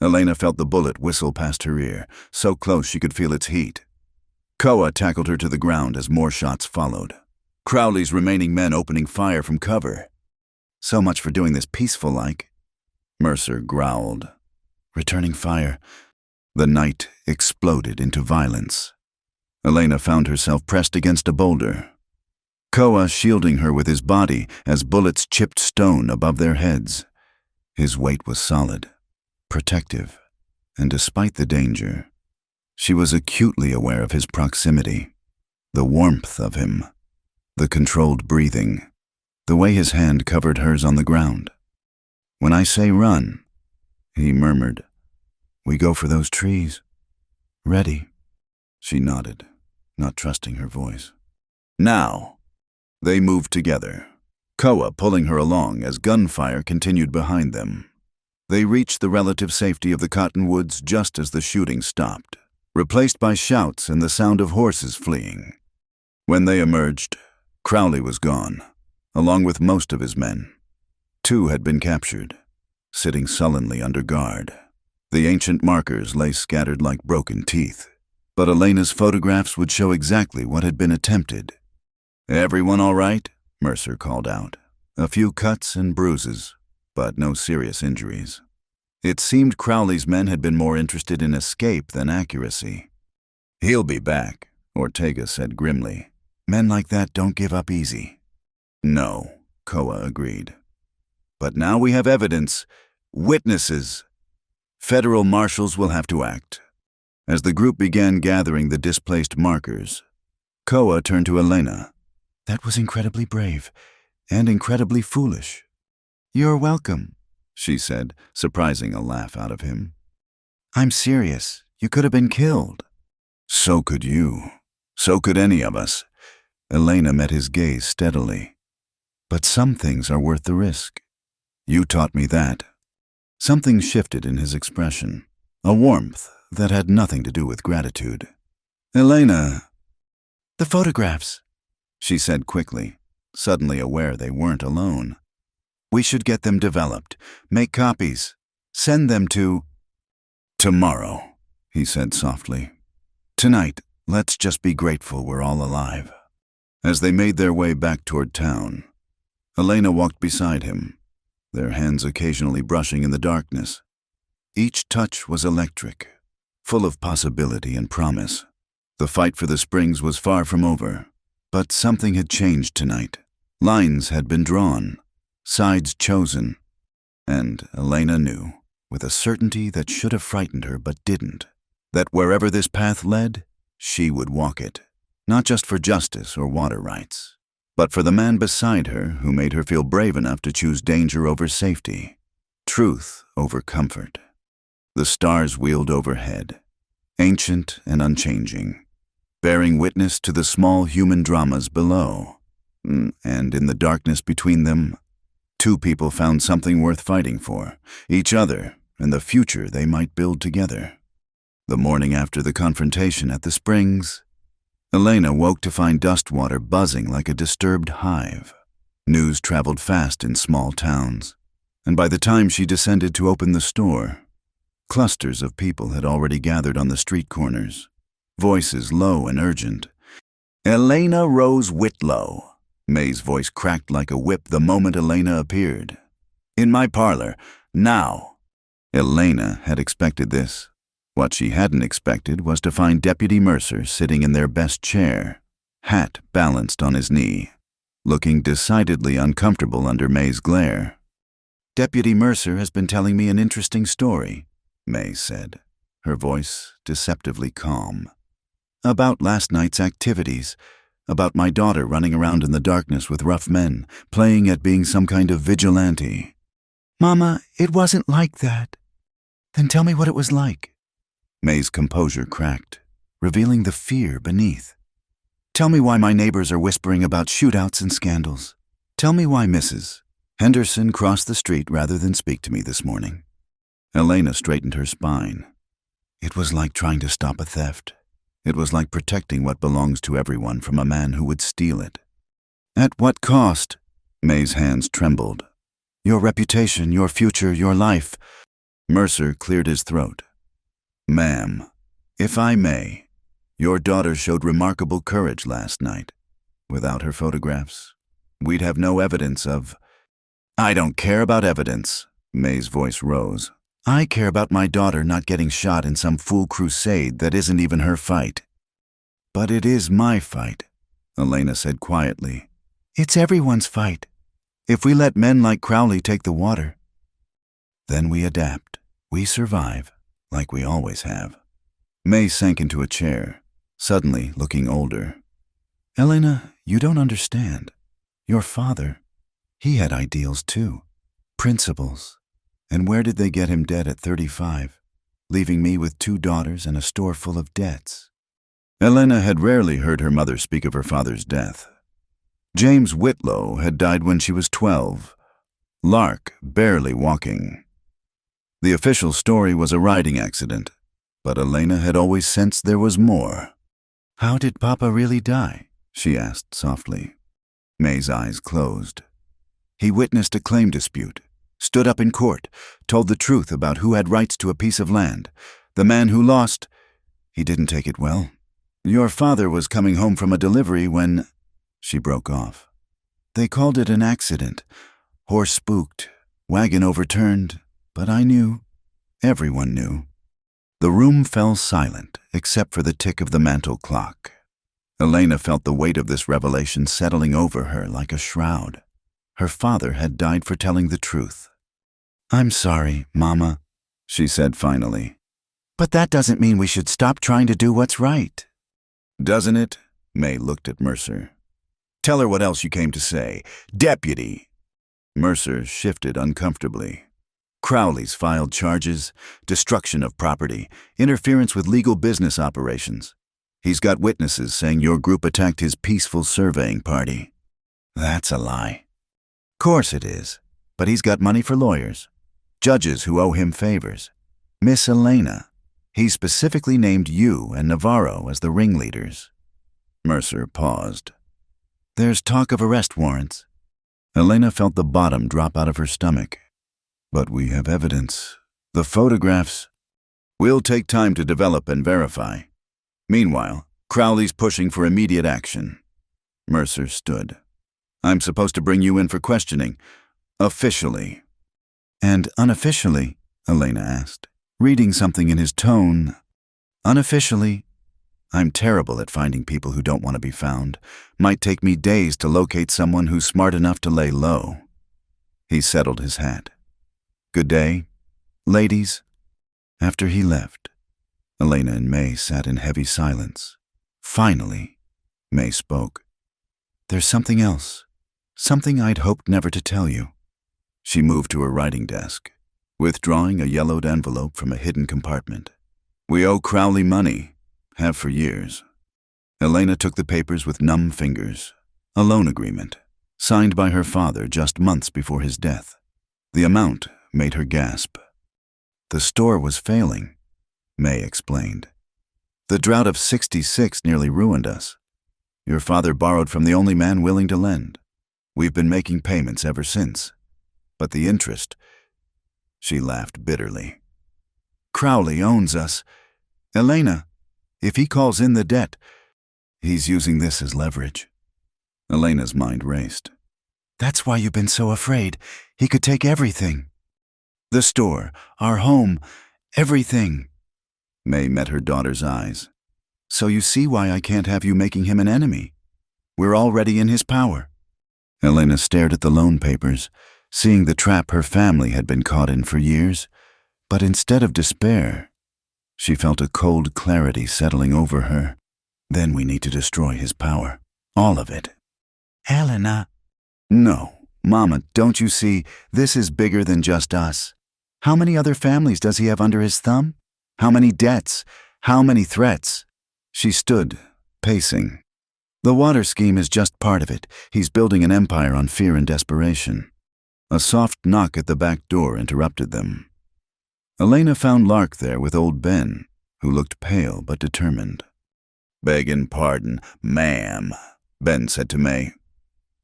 Elena felt the bullet whistle past her ear, so close she could feel its heat. Koa tackled her to the ground as more shots followed. Crowley's remaining men opening fire from cover. So much for doing this peaceful-like. Mercer growled. Returning fire. The night exploded into violence. Elena found herself pressed against a boulder. Koa shielding her with his body as bullets chipped stone above their heads. His weight was solid, protective, and despite the danger, she was acutely aware of his proximity, the warmth of him, the controlled breathing, the way his hand covered hers on the ground. When I say run, he murmured, we go for those trees. Ready. She nodded, not trusting her voice. Now, they moved together, Koa pulling her along as gunfire continued behind them. They reached the relative safety of the cottonwoods just as the shooting stopped, replaced by shouts and the sound of horses fleeing. When they emerged, Crowley was gone, along with most of his men. 2 had been captured, sitting sullenly under guard. The ancient markers lay scattered like broken teeth, but Elena's photographs would show exactly what had been attempted. Everyone all right? Mercer called out. A few cuts and bruises, but no serious injuries. It seemed Crowley's men had been more interested in escape than accuracy. He'll be back, Ortega said grimly. Men like that don't give up easy. No, Koa agreed. But now we have evidence, witnesses. Federal marshals will have to act. As the group began gathering the displaced markers, Koa turned to Elena. That was incredibly brave, and incredibly foolish. You're welcome, she said, surprising a laugh out of him. I'm serious. You could have been killed. So could you. So could any of us. Elena met his gaze steadily. But some things are worth the risk. You taught me that. Something shifted in his expression, a warmth that had nothing to do with gratitude. Elena. The photographs, she said quickly, suddenly aware they weren't alone. We should get them developed, make copies, send them to... Tomorrow, he said softly. Tonight, let's just be grateful we're all alive. As they made their way back toward town, Elena walked beside him, their hands occasionally brushing in the darkness. Each touch was electric, full of possibility and promise. The fight for the springs was far from over, but something had changed tonight. Lines had been drawn, sides chosen, and Elena knew, with a certainty that should have frightened her but didn't, that wherever this path led, she would walk it, not just for justice or water rights, but for the man beside her who made her feel brave enough to choose danger over safety, truth over comfort. The stars wheeled overhead, ancient and unchanging, bearing witness to the small human dramas below. And in the darkness between them, 2 people found something worth fighting for, each other and the future they might build together. The morning after the confrontation at the springs, Elena woke to find Dustwater buzzing like a disturbed hive. News traveled fast in small towns, and by the time she descended to open the store, clusters of people had already gathered on the street corners, voices low and urgent. Elena Rose Whitlow. May's voice cracked like a whip the moment Elena appeared. In my parlor, now. Elena had expected this. What she hadn't expected was to find Deputy Mercer sitting in their best chair, hat balanced on his knee, looking decidedly uncomfortable under May's glare. Deputy Mercer has been telling me an interesting story, May said, her voice deceptively calm. About last night's activities, about my daughter running around in the darkness with rough men, playing at being some kind of vigilante. Mama, it wasn't like that. Then tell me what it was like. May's composure cracked, revealing the fear beneath. Tell me why my neighbors are whispering about shootouts and scandals. Tell me why Mrs. Henderson crossed the street rather than speak to me this morning. Elena straightened her spine. It was like trying to stop a theft. It was like protecting what belongs to everyone from a man who would steal it. At what cost? May's hands trembled. Your reputation, your future, your life. Mercer cleared his throat. Ma'am, if I may, your daughter showed remarkable courage last night. Without her photographs, we'd have no evidence of... I don't care about evidence, May's voice rose. I care about my daughter not getting shot in some fool crusade that isn't even her fight. But it is my fight, Elena said quietly. It's everyone's fight. If we let men like Crowley take the water, then we adapt. We survive, like we always have. May sank into a chair, suddenly looking older. Elena, you don't understand. Your father, he had ideals too. Principles. And where did they get him dead at 35, leaving me with 2 daughters and a store full of debts? Elena had rarely heard her mother speak of her father's death. James Whitlow had died when she was 12, Lark barely walking. The official story was a riding accident, but Elena had always sensed there was more. How did Papa really die? She asked softly. May's eyes closed. He witnessed a claim dispute, stood up in court, told the truth about who had rights to a piece of land. The man who lost, he didn't take it well. Your father was coming home from a delivery when... She broke off. They called it an accident. Horse spooked, wagon overturned, but I knew. Everyone knew. The room fell silent, except for the tick of the mantel clock. Elena felt the weight of this revelation settling over her like a shroud. Her father had died for telling the truth. I'm sorry, Mama, she said finally. But that doesn't mean we should stop trying to do what's right. Doesn't it? May looked at Mercer. Tell her what else you came to say. Deputy! Mercer shifted uncomfortably. Crowley's filed charges, destruction of property, interference with legal business operations. He's got witnesses saying your group attacked his peaceful surveying party. That's a lie. Course it is, but he's got money for lawyers, judges who owe him favors. Miss Elena, he specifically named you and Navarro as the ringleaders. Mercer paused. There's talk of arrest warrants. Elena felt the bottom drop out of her stomach. But we have evidence. The photographs. We'll take time to develop and verify. Meanwhile, Crowley's pushing for immediate action. Mercer stood. I'm supposed to bring you in for questioning. Officially. And unofficially? Elena asked, reading something in his tone. Unofficially, I'm terrible at finding people who don't want to be found. Might take me days to locate someone who's smart enough to lay low. He settled his hat. Good day, ladies. After he left, Elena and May sat in heavy silence. Finally, May spoke. There's something else. Something I'd hoped never to tell you. She moved to her writing desk, withdrawing a yellowed envelope from a hidden compartment. We owe Crowley money. Have for years. Elena took the papers with numb fingers. A loan agreement, signed by her father just months before his death. The amount made her gasp. The store was failing, May explained. The drought of '66 nearly ruined us. Your father borrowed from the only man willing to lend. We've been making payments ever since. But the interest... She laughed bitterly. Crowley owns us. Elena, if he calls in the debt, he's using this as leverage. Elena's mind raced. That's why you've been so afraid. He could take everything. The store, our home, everything. May met her daughter's eyes. So you see why I can't have you making him an enemy. We're already in his power. Elena stared at the loan papers, seeing the trap her family had been caught in for years. But instead of despair, she felt a cold clarity settling over her. Then we need to destroy his power. All of it. Elena. No, Mama, don't you see, this is bigger than just us. How many other families does he have under his thumb? How many debts? How many threats? She stood, pacing. The water scheme is just part of it. He's building an empire on fear and desperation. A soft knock at the back door interrupted them. Elena found Lark there with old Ben, who looked pale but determined. Beggin' pardon, ma'am, Ben said to May.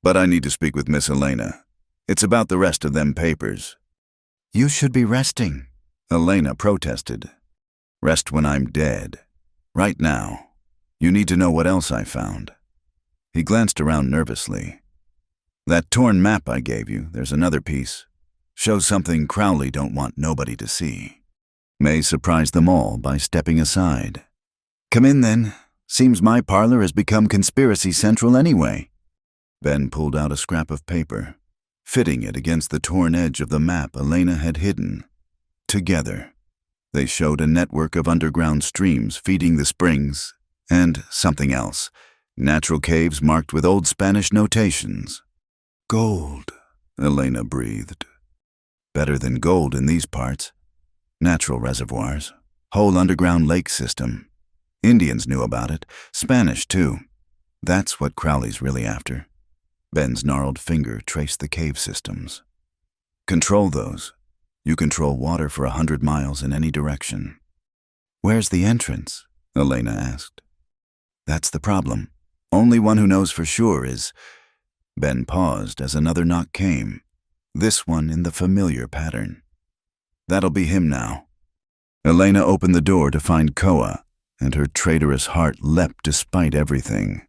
But I need to speak with Miss Elena. It's about the rest of them papers. You should be resting, Elena protested. Rest when I'm dead. Right now. You need to know what else I found. He glanced around nervously. That torn map I gave you, there's another piece. Shows something Crowley don't want nobody to see. May surprised them all by stepping aside. Come in then. Seems my parlor has become conspiracy central anyway. Ben pulled out a scrap of paper, fitting it against the torn edge of the map Elena had hidden. Together, they showed a network of underground streams feeding the springs, and something else, natural caves marked with old Spanish notations. Gold, Elena breathed. Better than gold in these parts. Natural reservoirs, whole underground lake system. Indians knew about it, Spanish too. That's what Crowley's really after. Ben's gnarled finger traced the cave systems. Control those. You control water for 100 miles in any direction. Where's the entrance? Elena asked. That's the problem. Only one who knows for sure is... Ben paused as another knock came, this one in the familiar pattern. That'll be him now. Elena opened the door to find Koa, and her traitorous heart leapt despite everything.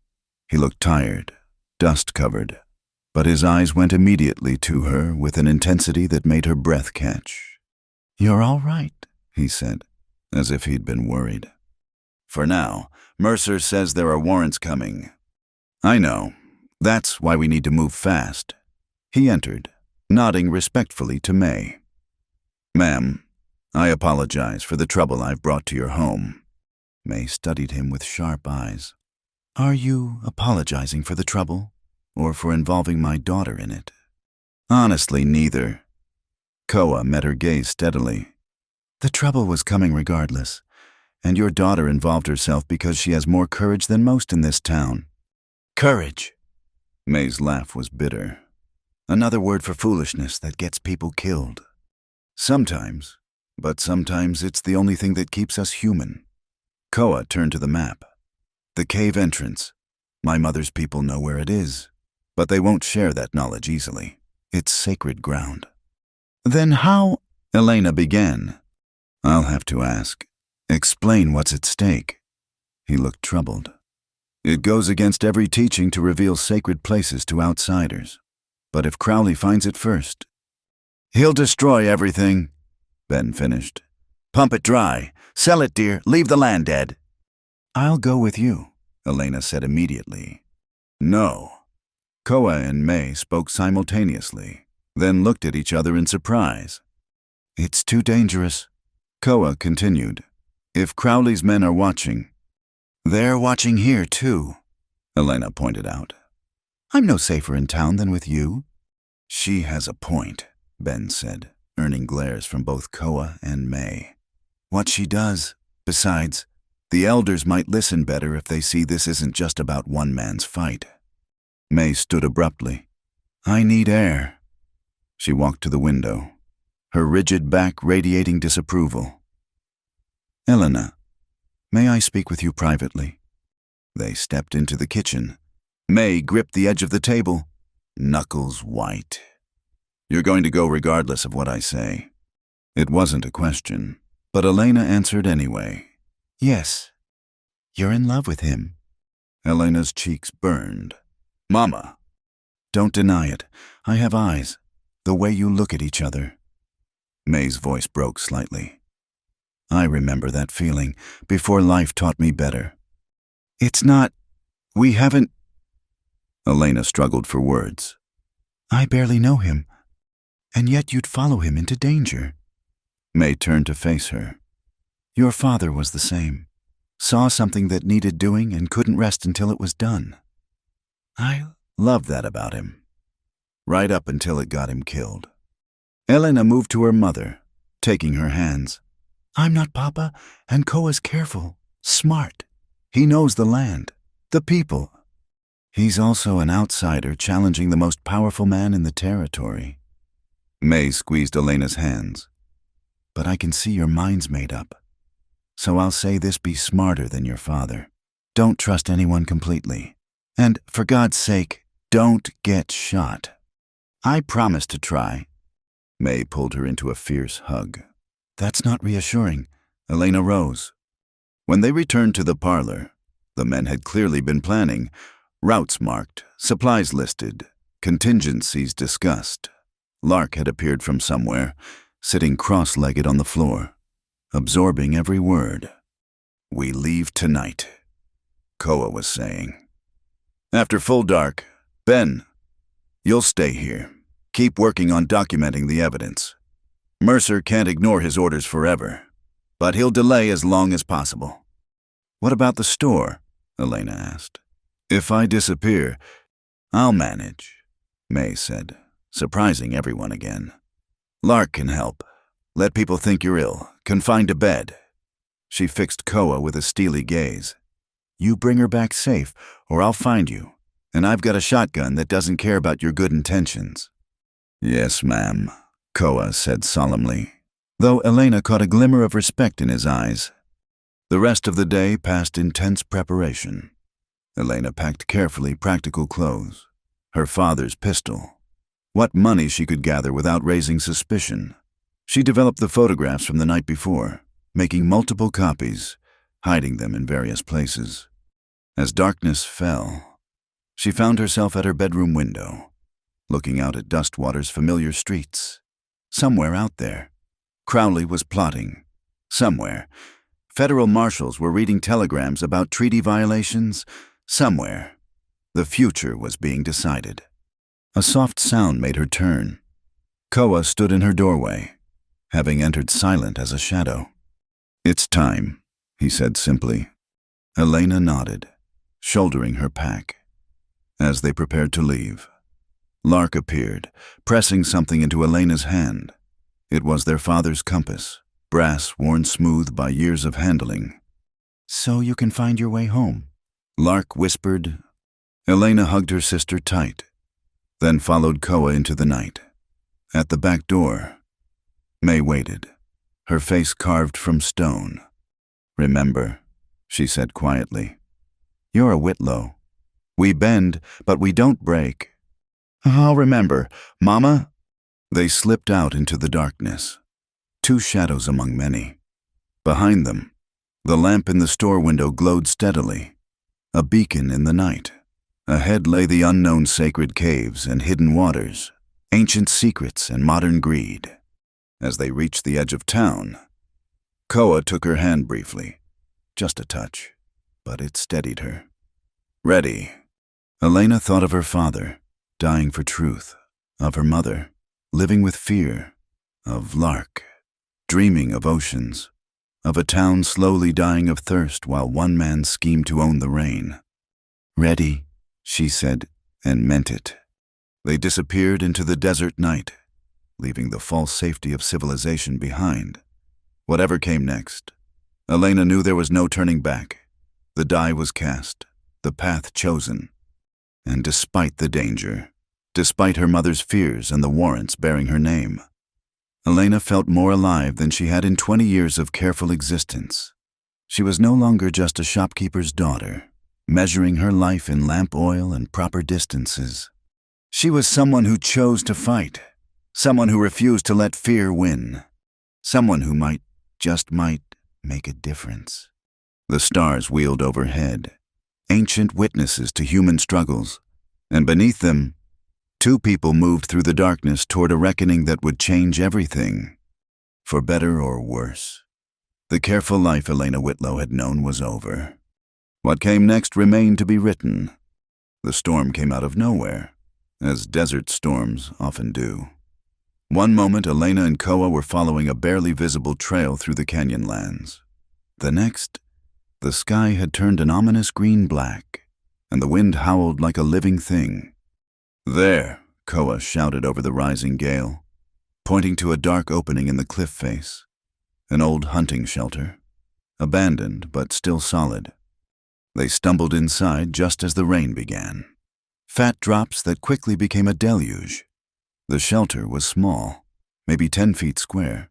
He looked tired, dust-covered, but his eyes went immediately to her with an intensity that made her breath catch. You're all right, he said, as if he'd been worried. For now, Mercer says there are warrants coming. I know. That's why we need to move fast. He entered, nodding respectfully to May. Ma'am, I apologize for the trouble I've brought to your home. May studied him with sharp eyes. Are you apologizing for the trouble, or for involving my daughter in it? Honestly, neither. Koa met her gaze steadily. The trouble was coming regardless, and your daughter involved herself because she has more courage than most in this town. Courage. May's laugh was bitter. Another word for foolishness that gets people killed. Sometimes, but sometimes it's the only thing that keeps us human. Koa turned to the map. The cave entrance. My mother's people know where it is, but they won't share that knowledge easily. It's sacred ground. Then how? Elena began. I'll have to ask. Explain what's at stake. He looked troubled. It goes against every teaching to reveal sacred places to outsiders. But if Crowley finds it first... He'll destroy everything, Ben finished. Pump it dry. Sell it, dear. Leave the land dead. I'll go with you, Elena said immediately. No. Koa and May spoke simultaneously, then looked at each other in surprise. It's too dangerous. Koa continued. If Crowley's men are watching... They're watching here, too, Elena pointed out. I'm no safer in town than with you. She has a point, Ben said, earning glares from both Koa and May. What she does, besides, the elders might listen better if they see this isn't just about one man's fight. May stood abruptly. I need air. She walked to the window, her rigid back radiating disapproval. Elena, may I speak with you privately? They stepped into the kitchen. May gripped the edge of the table, knuckles white. You're going to go regardless of what I say. It wasn't a question, but Elena answered anyway. Yes. You're in love with him. Elena's cheeks burned. Mama. Don't deny it. I have eyes. The way you look at each other. May's voice broke slightly. I remember that feeling before life taught me better. It's not... We haven't... Elena struggled for words. I barely know him, and yet you'd follow him into danger. May turned to face her. Your father was the same. Saw something that needed doing and couldn't rest until it was done. I loved that about him. Right up until it got him killed. Elena moved to her mother, taking her hands. I'm not Papa, and Koa's careful, smart. He knows the land, the people. He's also an outsider challenging the most powerful man in the territory. May squeezed Elena's hands. But I can see your mind's made up. So I'll say this: be smarter than your father. Don't trust anyone completely. And, for God's sake, don't get shot. I promise to try. May pulled her into a fierce hug. That's not reassuring. Elena rose. When they returned to the parlor, the men had clearly been planning. Routes marked, supplies listed, contingencies discussed. Lark had appeared from somewhere, sitting cross-legged on the floor, absorbing every word. We leave tonight, Koa was saying. After full dark, Ben, you'll stay here. Keep working on documenting the evidence. Mercer can't ignore his orders forever, but he'll delay as long as possible. What about the store? Elena asked. If I disappear, I'll manage, May said, surprising everyone again. Lark can help. Let people think you're ill, confined to bed. She fixed Koa with a steely gaze. You bring her back safe, or I'll find you, and I've got a shotgun that doesn't care about your good intentions. Yes, ma'am, Koa said solemnly, though Elena caught a glimmer of respect in his eyes. The rest of the day passed in tense preparation. Elena packed carefully practical clothes, her father's pistol, what money she could gather without raising suspicion. She developed the photographs from the night before, making multiple copies, hiding them in various places. As darkness fell, she found herself at her bedroom window, looking out at Dustwater's familiar streets. Somewhere out there, Crowley was plotting. Somewhere, federal marshals were reading telegrams about treaty violations. Somewhere, the future was being decided. A soft sound made her turn. Koa stood in her doorway, having entered silent as a shadow. It's time, he said simply. Elena nodded, shouldering her pack. As they prepared to leave, Lark appeared, pressing something into Elena's hand. It was their father's compass, brass worn smooth by years of handling. So you can find your way home, Lark whispered. Elena hugged her sister tight, then followed Koa into the night. At the back door, May waited, her face carved from stone. Remember, she said quietly, you're a Whitlow. We bend, but we don't break. I'll remember, Mama. They slipped out into the darkness, two shadows among many. Behind them, the lamp in the store window glowed steadily, a beacon in the night. Ahead lay the unknown sacred caves and hidden waters, ancient secrets and modern greed. As they reached the edge of town, Koa took her hand briefly, just a touch, but it steadied her. Ready. Elena thought of her father, dying for truth, of her mother, living with fear, of Lark, dreaming of oceans, of a town slowly dying of thirst while one man schemed to own the rain. Ready, she said, and meant it. They disappeared into the desert night, leaving the false safety of civilization behind. Whatever came next, Elena knew there was no turning back. The die was cast, the path chosen. And despite the danger, despite her mother's fears and the warrants bearing her name, Elena felt more alive than she had in 20 years of careful existence. She was no longer just a shopkeeper's daughter, measuring her life in lamp oil and proper distances. She was someone who chose to fight, someone who refused to let fear win, someone who might, just might, make a difference. The stars wheeled overhead, ancient witnesses to human struggles, and beneath them, two people moved through the darkness toward a reckoning that would change everything, for better or worse. The careful life Elena Whitlow had known was over. What came next remained to be written. The storm came out of nowhere, as desert storms often do. One moment, Elena and Koa were following a barely visible trail through the canyonlands. The next, the sky had turned an ominous green-black, and the wind howled like a living thing. There, Koa shouted over the rising gale, pointing to a dark opening in the cliff face, an old hunting shelter, abandoned but still solid. They stumbled inside just as the rain began. Fat drops that quickly became a deluge. The shelter was small, maybe 10 feet square,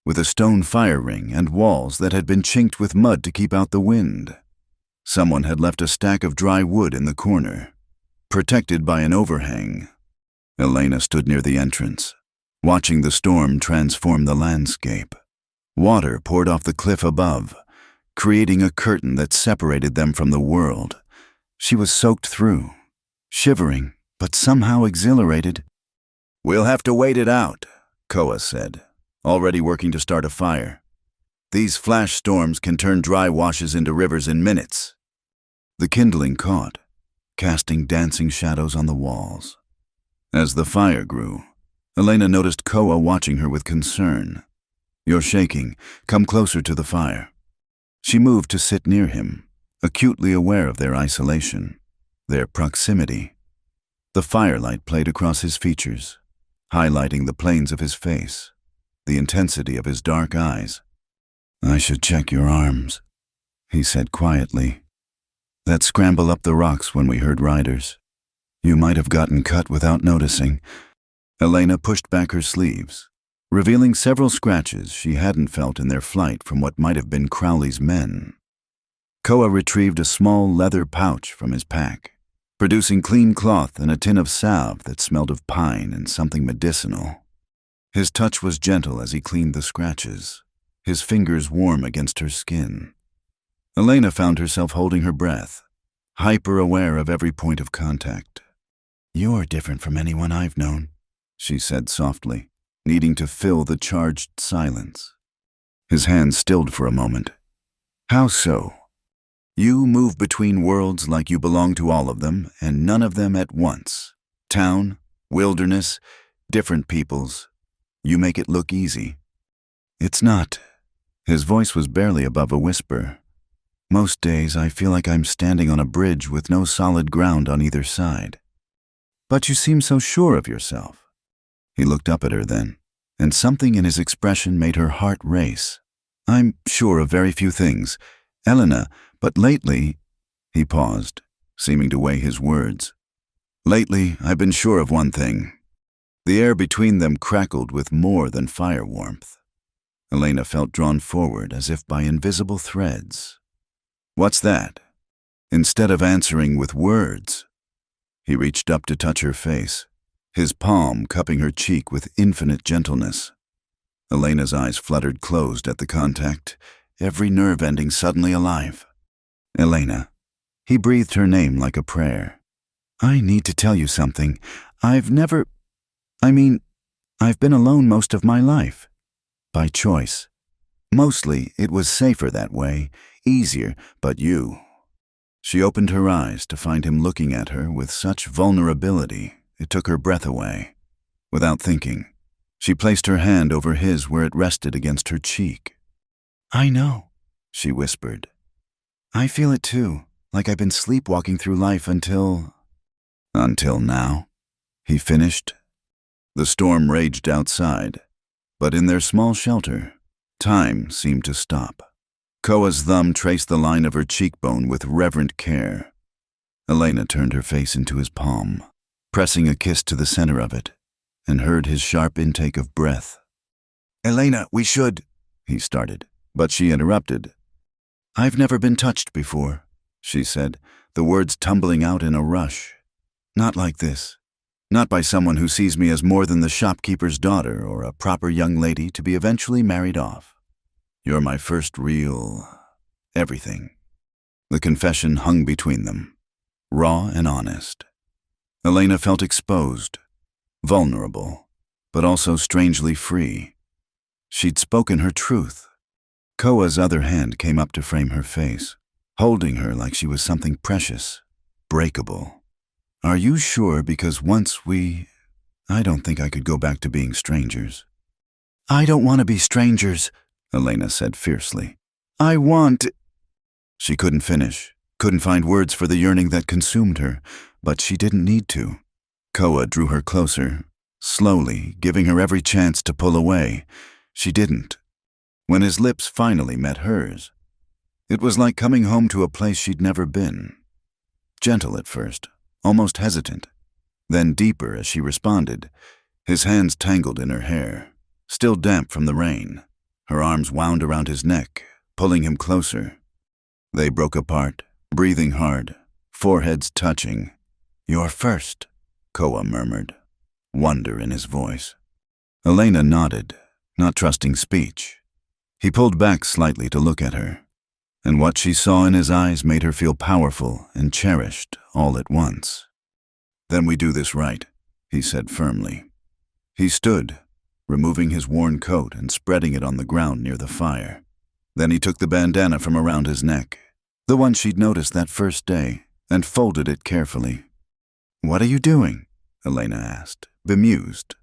with a stone fire ring and walls that had been chinked with mud to keep out the wind. Someone had left a stack of dry wood in the corner, protected by an overhang. Elena stood near the entrance, watching the storm transform the landscape. Water poured off the cliff above, creating a curtain that separated them from the world. She was soaked through, shivering, but somehow exhilarated. "We'll have to wait it out," Koa said, already working to start a fire. "These flash storms can turn dry washes into rivers in minutes." The kindling caught, casting dancing shadows on the walls. As the fire grew, Elena noticed Koa watching her with concern. "You're shaking. Come closer to the fire." She moved to sit near him, acutely aware of their isolation, their proximity. The firelight played across his features, highlighting the planes of his face, the intensity of his dark eyes. "I should check your arms," he said quietly. "That scramble up the rocks when we heard riders. You might have gotten cut without noticing." Elena pushed back her sleeves, revealing several scratches she hadn't felt in their flight from what might have been Crowley's men. Koa retrieved a small leather pouch from his pack, producing clean cloth and a tin of salve that smelled of pine and something medicinal. His touch was gentle as he cleaned the scratches, his fingers warm against her skin. Elena found herself holding her breath, hyper-aware of every point of contact. "You're different from anyone I've known," she said softly, needing to fill the charged silence. His hands stilled for a moment. "How so?" "You move between worlds like you belong to all of them, and none of them at once. Town, wilderness, different peoples. You make it look easy." "It's not." His voice was barely above a whisper. "Most days I feel like I'm standing on a bridge with no solid ground on either side." "But you seem so sure of yourself." He looked up at her then, and something in his expression made her heart race. "I'm sure of very few things, Elena, but lately—" He paused, seeming to weigh his words. "Lately, I've been sure of one thing." The air between them crackled with more than fire warmth. Elena felt drawn forward as if by invisible threads. "What's that?" Instead of answering with words, he reached up to touch her face, his palm cupping her cheek with infinite gentleness. Elena's eyes fluttered closed at the contact, every nerve ending suddenly alive. "Elena." He breathed her name like a prayer. "I need to tell you something. I've been alone most of my life. By choice. Mostly, it was safer that way, easier, but you." She opened her eyes to find him looking at her with such vulnerability it took her breath away. Without thinking, she placed her hand over his where it rested against her cheek. "I know," she whispered. "I feel it too, like I've been sleepwalking through life until now," he finished. The storm raged outside, but in their small shelter, time seemed to stop. Koa's thumb traced the line of her cheekbone with reverent care. Elena turned her face into his palm, pressing a kiss to the center of it, and heard his sharp intake of breath. "Elena, we should—" he started, but she interrupted. "I've never been touched before," she said, the words tumbling out in a rush. "Not like this. Not by someone who sees me as more than the shopkeeper's daughter or a proper young lady to be eventually married off. You're my first real everything." The confession hung between them, raw and honest. Elena felt exposed, vulnerable, but also strangely free. She'd spoken her truth. Koa's other hand came up to frame her face, holding her like she was something precious, breakable. "Are you sure? Because I don't think I could go back to being strangers." "I don't want to be strangers," Elena said fiercely. "I want—" She couldn't finish, couldn't find words for the yearning that consumed her, but she didn't need to. Koa drew her closer, slowly, giving her every chance to pull away. She didn't. When his lips finally met hers, it was like coming home to a place she'd never been. Gentle at first, almost hesitant, then deeper as she responded. His hands tangled in her hair, still damp from the rain. Her arms wound around his neck, pulling him closer. They broke apart, breathing hard, foreheads touching. "You're first," Koa murmured. wonder in his voice. Elena nodded, not trusting speech. He pulled back slightly to look at her, and what she saw in his eyes made her feel powerful and cherished all at once. "Then we do this right," he said firmly. He stood, removing his worn coat and spreading it on the ground near the fire. Then he took the bandana from around his neck, the one she'd noticed that first day, and folded it carefully. "What are you doing?" Elena asked, bemused.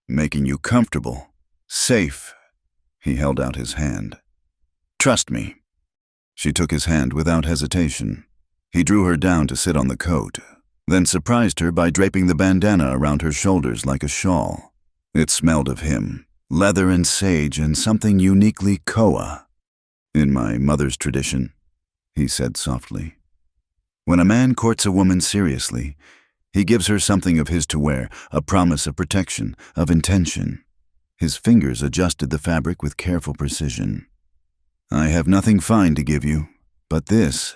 "Making you comfortable, safe." He held out his hand. "Trust me." She took his hand without hesitation. He drew her down to sit on the coat, then surprised her by draping the bandana around her shoulders like a shawl. It smelled of him, leather and sage and something uniquely Koa. "In my mother's tradition," he said softly, "when a man courts a woman seriously, he gives her something of his to wear, a promise of protection, of intention." His fingers adjusted the fabric with careful precision. "I have nothing fine to give you, but this—"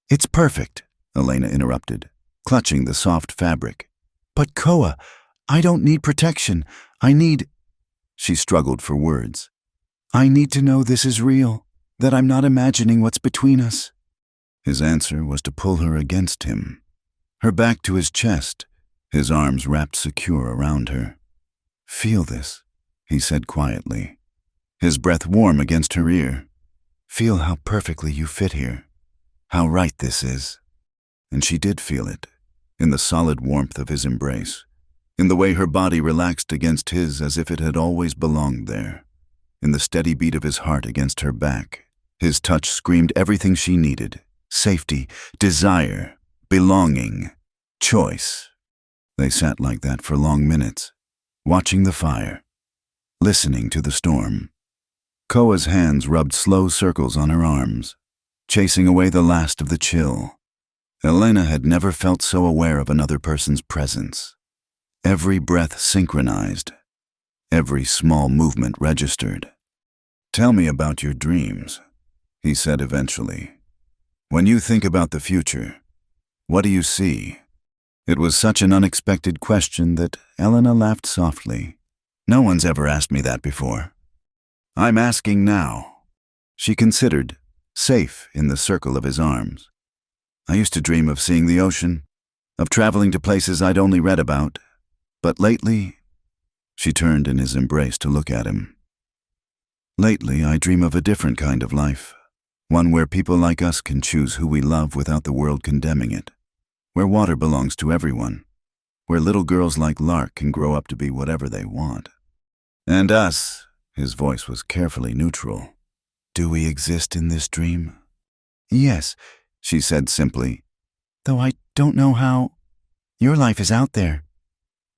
"It's perfect," Elena interrupted, clutching the soft fabric. "But Koa, I don't need protection. I need—" She struggled for words. "I need to know this is real, that I'm not imagining what's between us." His answer was to pull her against him, her back to his chest, his arms wrapped secure around her. "Feel this," he said quietly, his breath warm against her ear. "Feel how perfectly you fit here, how right this is." And she did feel it, in the solid warmth of his embrace, in the way her body relaxed against his as if it had always belonged there, in the steady beat of his heart against her back. His touch screamed everything she needed: safety, desire, belonging, choice. They sat like that for long minutes, watching the fire, listening to the storm. Koa's hands rubbed slow circles on her arms, chasing away the last of the chill. Elena had never felt so aware of another person's presence. Every breath synchronized, every small movement registered. "Tell me about your dreams," he said eventually. "When you think about the future, what do you see?" It was such an unexpected question that Elena laughed softly. "No one's ever asked me that before. I'm asking now." She considered, safe in the circle of his arms. "I used to dream of seeing the ocean, of traveling to places I'd only read about. But lately—" She turned in his embrace to look at him. "Lately, I dream of a different kind of life, one where people like us can choose who we love without the world condemning it, where water belongs to everyone, where little girls like Lark can grow up to be whatever they want. And us," his voice was carefully neutral, "do we exist in this dream?" "Yes," she said simply, "though I don't know how. Your life is out there."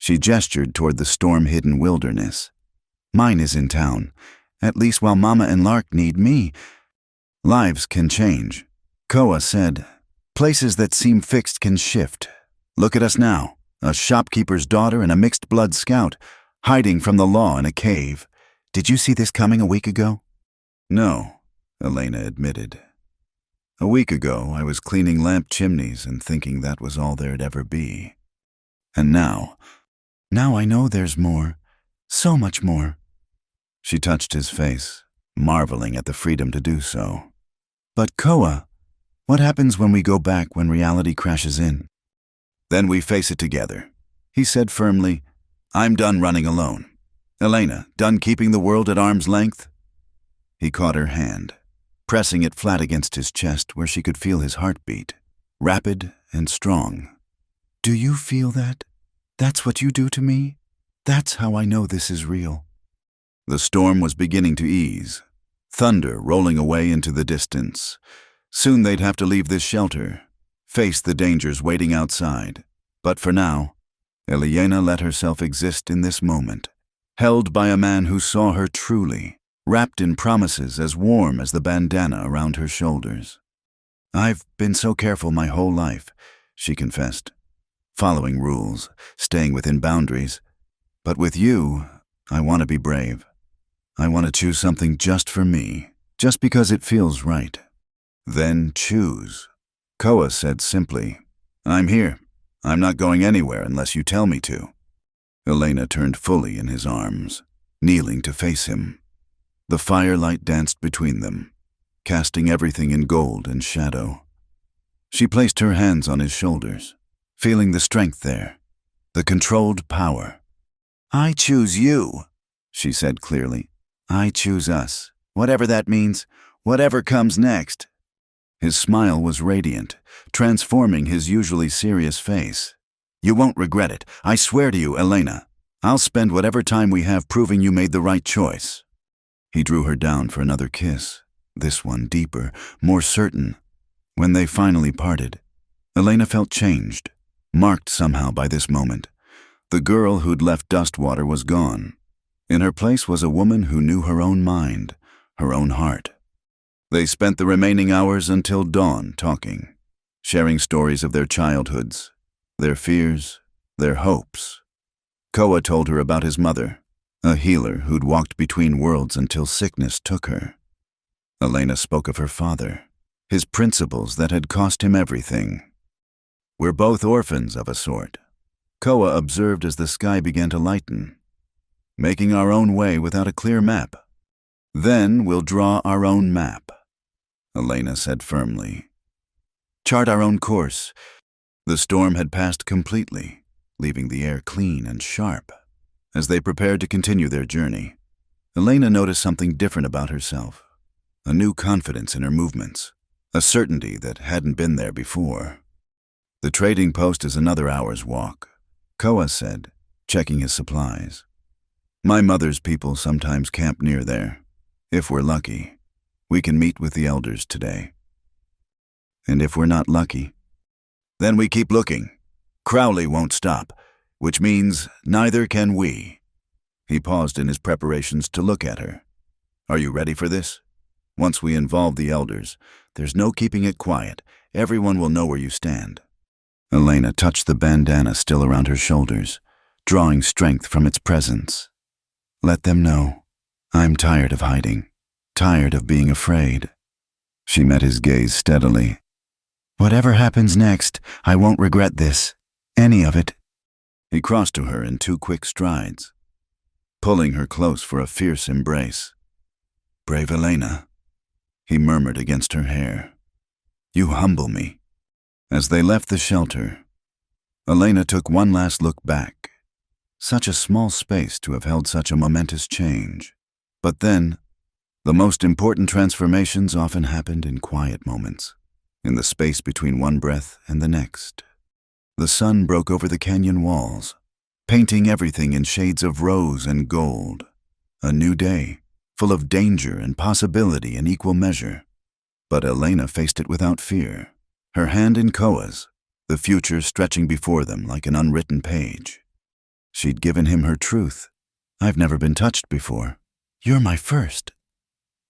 She gestured toward the storm-hidden wilderness. "Mine is in town, at least while Mama and Lark need me. Lives can change," Koa said. "Places that seem fixed can shift. Look at us now, a shopkeeper's daughter and a mixed-blood scout, hiding from the law in a cave. Did you see this coming a week ago?" "No," Elena admitted. "A week ago, I was cleaning lamp chimneys and thinking that was all there'd ever be. And now I know there's more, so much more." She touched his face, marveling at the freedom to do so. "But Koa, what happens when we go back when reality crashes in?" "Then we face it together," he said firmly. "I'm done running alone. Elena, done keeping the world at arm's length?" He caught her hand, pressing it flat against his chest where she could feel his heartbeat, rapid and strong. "Do you feel that? That's what you do to me? That's how I know this is real." The storm was beginning to ease, thunder rolling away into the distance. Soon they'd have to leave this shelter, face the dangers waiting outside. But for now, Elena let herself exist in this moment, held by a man who saw her truly, wrapped in promises as warm as the bandana around her shoulders. "I've been so careful my whole life," she confessed, "following rules, staying within boundaries. But with you, I want to be brave. I want to choose something just for me, just because it feels right." "Then choose," Koa said simply. "I'm here. I'm not going anywhere unless you tell me to." Elena turned fully in his arms, kneeling to face him. The firelight danced between them, casting everything in gold and shadow. She placed her hands on his shoulders, feeling the strength there, the controlled power. "I choose you," she said clearly. "I choose us, whatever that means, whatever comes next." His smile was radiant, transforming his usually serious face. "You won't regret it, I swear to you, Elena. I'll spend whatever time we have proving you made the right choice." He drew her down for another kiss, this one deeper, more certain. When they finally parted, Elena felt changed, marked somehow by this moment. The girl who'd left Dustwater was gone. In her place was a woman who knew her own mind, her own heart. They spent the remaining hours until dawn talking, sharing stories of their childhoods, their fears, their hopes. Koa told her about his mother, a healer who'd walked between worlds until sickness took her. Elena spoke of her father, his principles that had cost him everything. "We're both orphans of a sort," Koa observed as the sky began to lighten. "Making our own way without a clear map. Then we'll draw our own map," Elena said firmly. "Chart our own course." The storm had passed completely, leaving the air clean and sharp. As they prepared to continue their journey, Elena noticed something different about herself. A new confidence in her movements, a certainty that hadn't been there before. "The trading post is another hour's walk," Koa said, checking his supplies. "My mother's people sometimes camp near there. If we're lucky, we can meet with the elders today. And if we're not lucky, then we keep looking. Crowley won't stop, which means neither can we." He paused in his preparations to look at her. "Are you ready for this? Once we involve the elders, there's no keeping it quiet. Everyone will know where you stand." Elena touched the bandana still around her shoulders, drawing strength from its presence. "Let them know. I'm tired of hiding, tired of being afraid." She met his gaze steadily. "Whatever happens next, I won't regret this. Any of it." He crossed to her in 2 quick strides, pulling her close for a fierce embrace. "Brave Elena," he murmured against her hair. "You humble me." As they left the shelter, Elena took one last look back. Such a small space to have held such a momentous change. But then, the most important transformations often happened in quiet moments, in the space between one breath and the next. The sun broke over the canyon walls, painting everything in shades of rose and gold. A new day, full of danger and possibility in equal measure. But Elena faced it without fear, her hand in Koa's, the future stretching before them like an unwritten page. She'd given him her truth. "I've never been touched before. You're my first."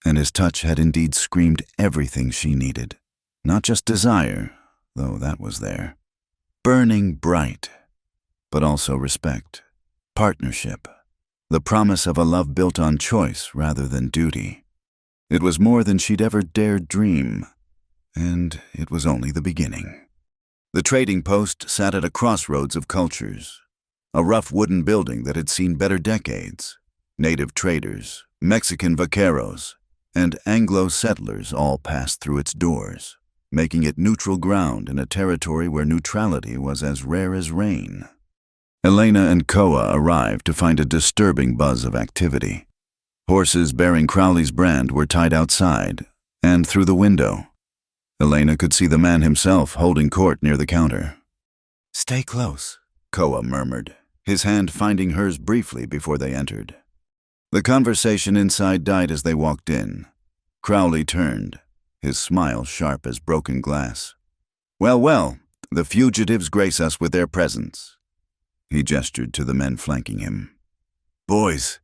And his touch had indeed screamed everything she needed. Not just desire, though that was there. Burning bright, but also respect, partnership, the promise of a love built on choice rather than duty. It was more than she'd ever dared dream, and it was only the beginning. The trading post sat at a crossroads of cultures, a rough wooden building that had seen better decades. Native traders, Mexican vaqueros, and Anglo settlers all passed through its doors, making it neutral ground in a territory where neutrality was as rare as rain. Elena and Koa arrived to find a disturbing buzz of activity. Horses bearing Crowley's brand were tied outside, and through the window, Elena could see the man himself holding court near the counter. "Stay close," Koa murmured, his hand finding hers briefly before they entered. The conversation inside died as they walked in. Crowley turned, his smile sharp as broken glass. "Well, well, the fugitives grace us with their presence." He gestured to the men flanking him. "Boys,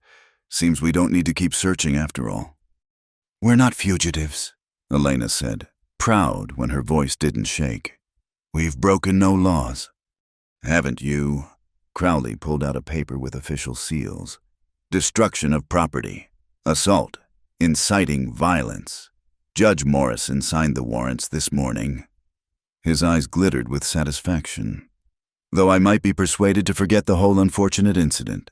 seems we don't need to keep searching after all." "We're not fugitives," Elena said, proud when her voice didn't shake. "We've broken no laws." "Haven't you?" Crowley pulled out a paper with official seals. "Destruction of property, assault, inciting violence. Judge Morrison signed the warrants this morning." His eyes glittered with satisfaction. though I might be persuaded to forget the whole unfortunate incident,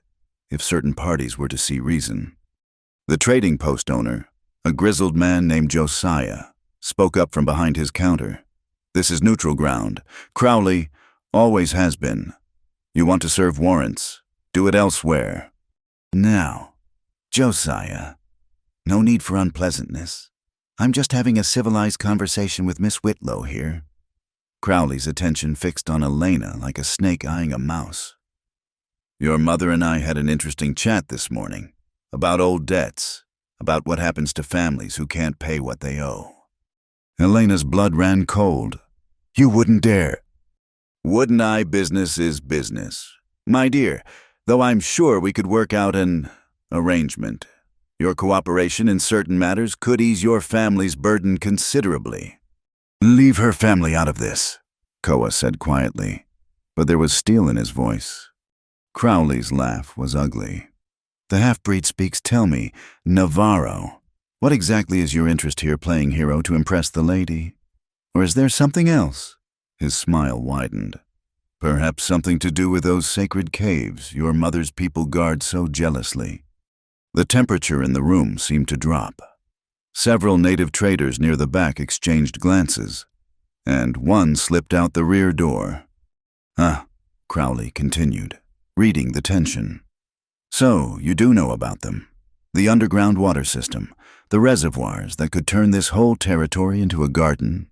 if certain parties were to see reason. The trading post owner, a grizzled man named Josiah, spoke up from behind his counter. This is neutral ground. Crowley always has been. You want to serve warrants, do it elsewhere. Now, Josiah, no need for unpleasantness. I'm just having a civilized conversation with Miss Whitlow here. Crowley's attention fixed on Elena like a snake eyeing a mouse. Your mother and I had an interesting chat this morning about old debts, about what happens to families who can't pay what they owe. Elena's blood ran cold. You wouldn't dare. Wouldn't I? Business is business. My dear, though I'm sure we could work out an arrangement. Your cooperation in certain matters could ease your family's burden considerably. Leave her family out of this, Koa said quietly, but there was steel in his voice. Crowley's laugh was ugly. The half-breed speaks. Tell me, Navarro, what exactly is your interest here playing hero to impress the lady? Or is there something else? His smile widened. Perhaps something to do with those sacred caves your mother's people guard so jealously. The temperature in the room seemed to drop. Several native traders near the back exchanged glances, and one slipped out the rear door. Crowley continued, reading the tension. So, you do know about them. The underground water system, the reservoirs that could turn this whole territory into a garden,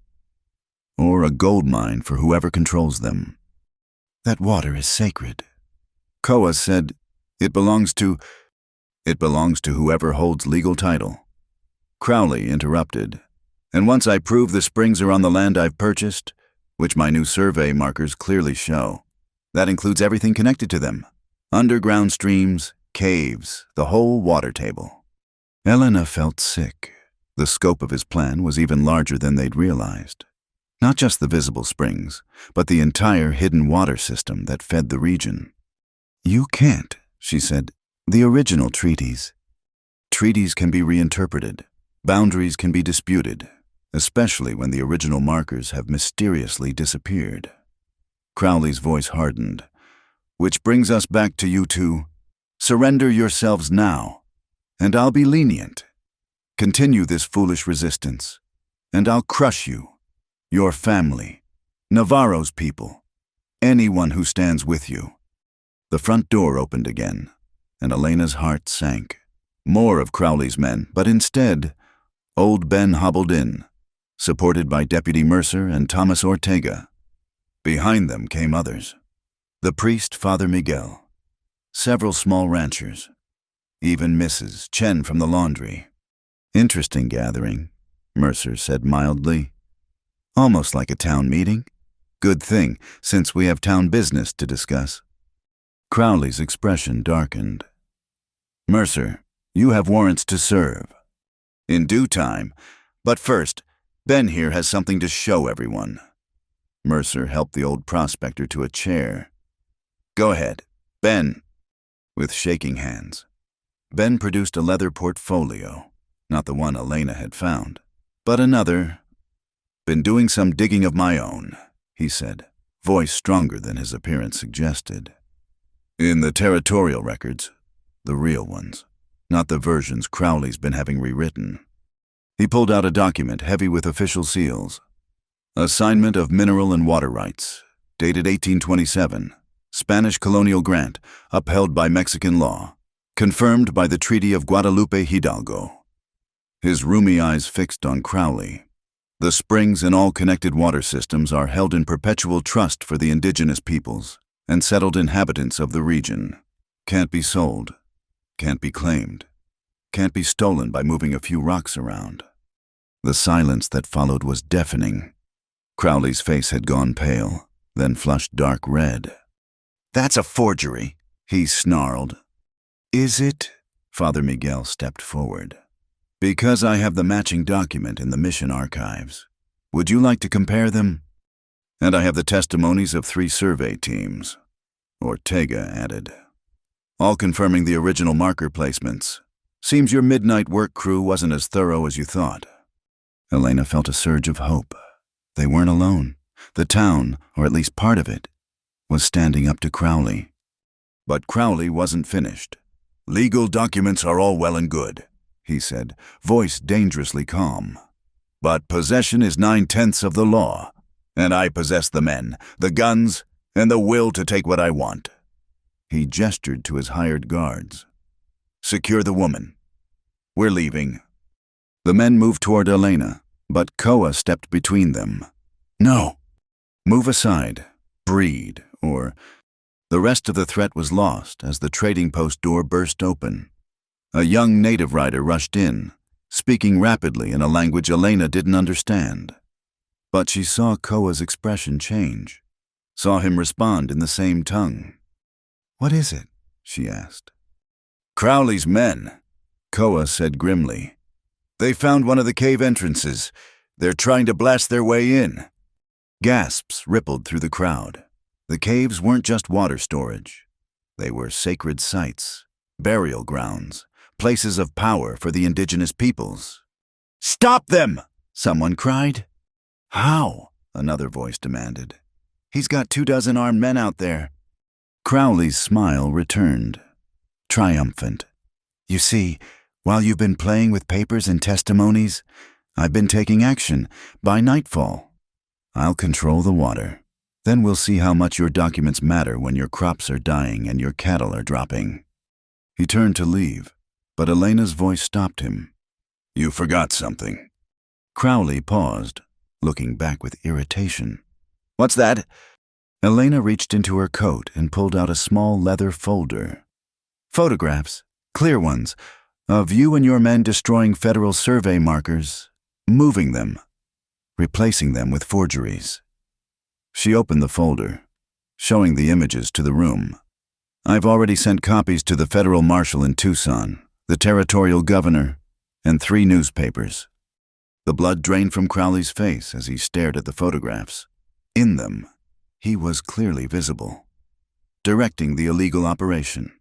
or a gold mine for whoever controls them. That water is sacred. Koa said, It belongs to whoever holds legal title. Crowley interrupted. And once I prove the springs are on the land I've purchased, which my new survey markers clearly show, that includes everything connected to them. Underground streams, caves, the whole water table. Elena felt sick. The scope of his plan was even larger than they'd realized. Not just the visible springs, but the entire hidden water system that fed the region. You can't, she said. The original treaties. Treaties can be reinterpreted. Boundaries can be disputed, especially when the original markers have mysteriously disappeared. Crowley's voice hardened. Which brings us back to you two. Surrender yourselves now, and I'll be lenient. Continue this foolish resistance, and I'll crush you, your family, Navarro's people, anyone who stands with you. The front door opened again, and Elena's heart sank. More of Crowley's men, but instead, Old Ben hobbled in, supported by Deputy Mercer and Thomas Ortega. Behind them came others. The priest, Father Miguel, several small ranchers, even Mrs. Chen from the laundry. Interesting gathering, Mercer said mildly. Almost like a town meeting. Good thing, since we have town business to discuss. Crowley's expression darkened. Mercer, you have warrants to serve. In due time, but first, Ben here has something to show everyone. Mercer helped the old prospector to a chair. Go ahead, Ben. With shaking hands, Ben produced a leather portfolio, not the one Elena had found, but another. Been doing some digging of my own, he said, voice stronger than his appearance suggested. In the territorial records, the real ones, not the versions Crowley's been having rewritten. He pulled out a document heavy with official seals. Assignment of mineral and water rights, dated 1827. Spanish colonial grant, upheld by Mexican law, confirmed by the Treaty of Guadalupe Hidalgo. His rheumy eyes fixed on Crowley. The springs and all connected water systems are held in perpetual trust for the indigenous peoples and settled inhabitants of the region. Can't be sold, can't be claimed, can't be stolen by moving a few rocks around. The silence that followed was deafening. Crowley's face had gone pale, then flushed dark red. That's a forgery, he snarled. Is it? Father Miguel stepped forward. Because I have the matching document in the mission archives. Would you like to compare them? And I have the testimonies of 3 survey teams, Ortega added. All confirming the original marker placements. Seems your midnight work crew wasn't as thorough as you thought. Elena felt a surge of hope. They weren't alone. The town, or at least part of it, was standing up to Crowley. But Crowley wasn't finished. "Legal documents are all well and good," he said, voice dangerously calm. "But possession is 9/10 of the law, and I possess the men, the guns, and the will to take what I want." He gestured to his hired guards. "Secure the woman. We're leaving." The men moved toward Elena, but Koa stepped between them. "No. Move aside. Breed," or... The rest of the threat was lost as the trading post door burst open. A young native rider rushed in, speaking rapidly in a language Elena didn't understand. But she saw Koa's expression change, saw him respond in the same tongue. "What is it?" she asked. "Crowley's men," Koa said grimly. "They found one of the cave entrances. They're trying to blast their way in." Gasps rippled through the crowd. The caves weren't just water storage. They were sacred sites, burial grounds, places of power for the indigenous peoples. "Stop them!" someone cried. "How?" another voice demanded. "He's got 24 armed men out there." Crowley's smile returned, triumphant. "You see, while you've been playing with papers and testimonies, I've been taking action. By nightfall, I'll control the water. Then we'll see how much your documents matter when your crops are dying and your cattle are dropping." He turned to leave, but Elena's voice stopped him. "You forgot something." Crowley paused, looking back with irritation. "What's that?" Elena reached into her coat and pulled out a small leather folder. "Photographs, clear ones, of you and your men destroying federal survey markers, moving them, replacing them with forgeries." She opened the folder, showing the images to the room. "I've already sent copies to the federal marshal in Tucson, the territorial governor, and 3 newspapers." The blood drained from Crowley's face as he stared at the photographs. In them, he was clearly visible, directing the illegal operation.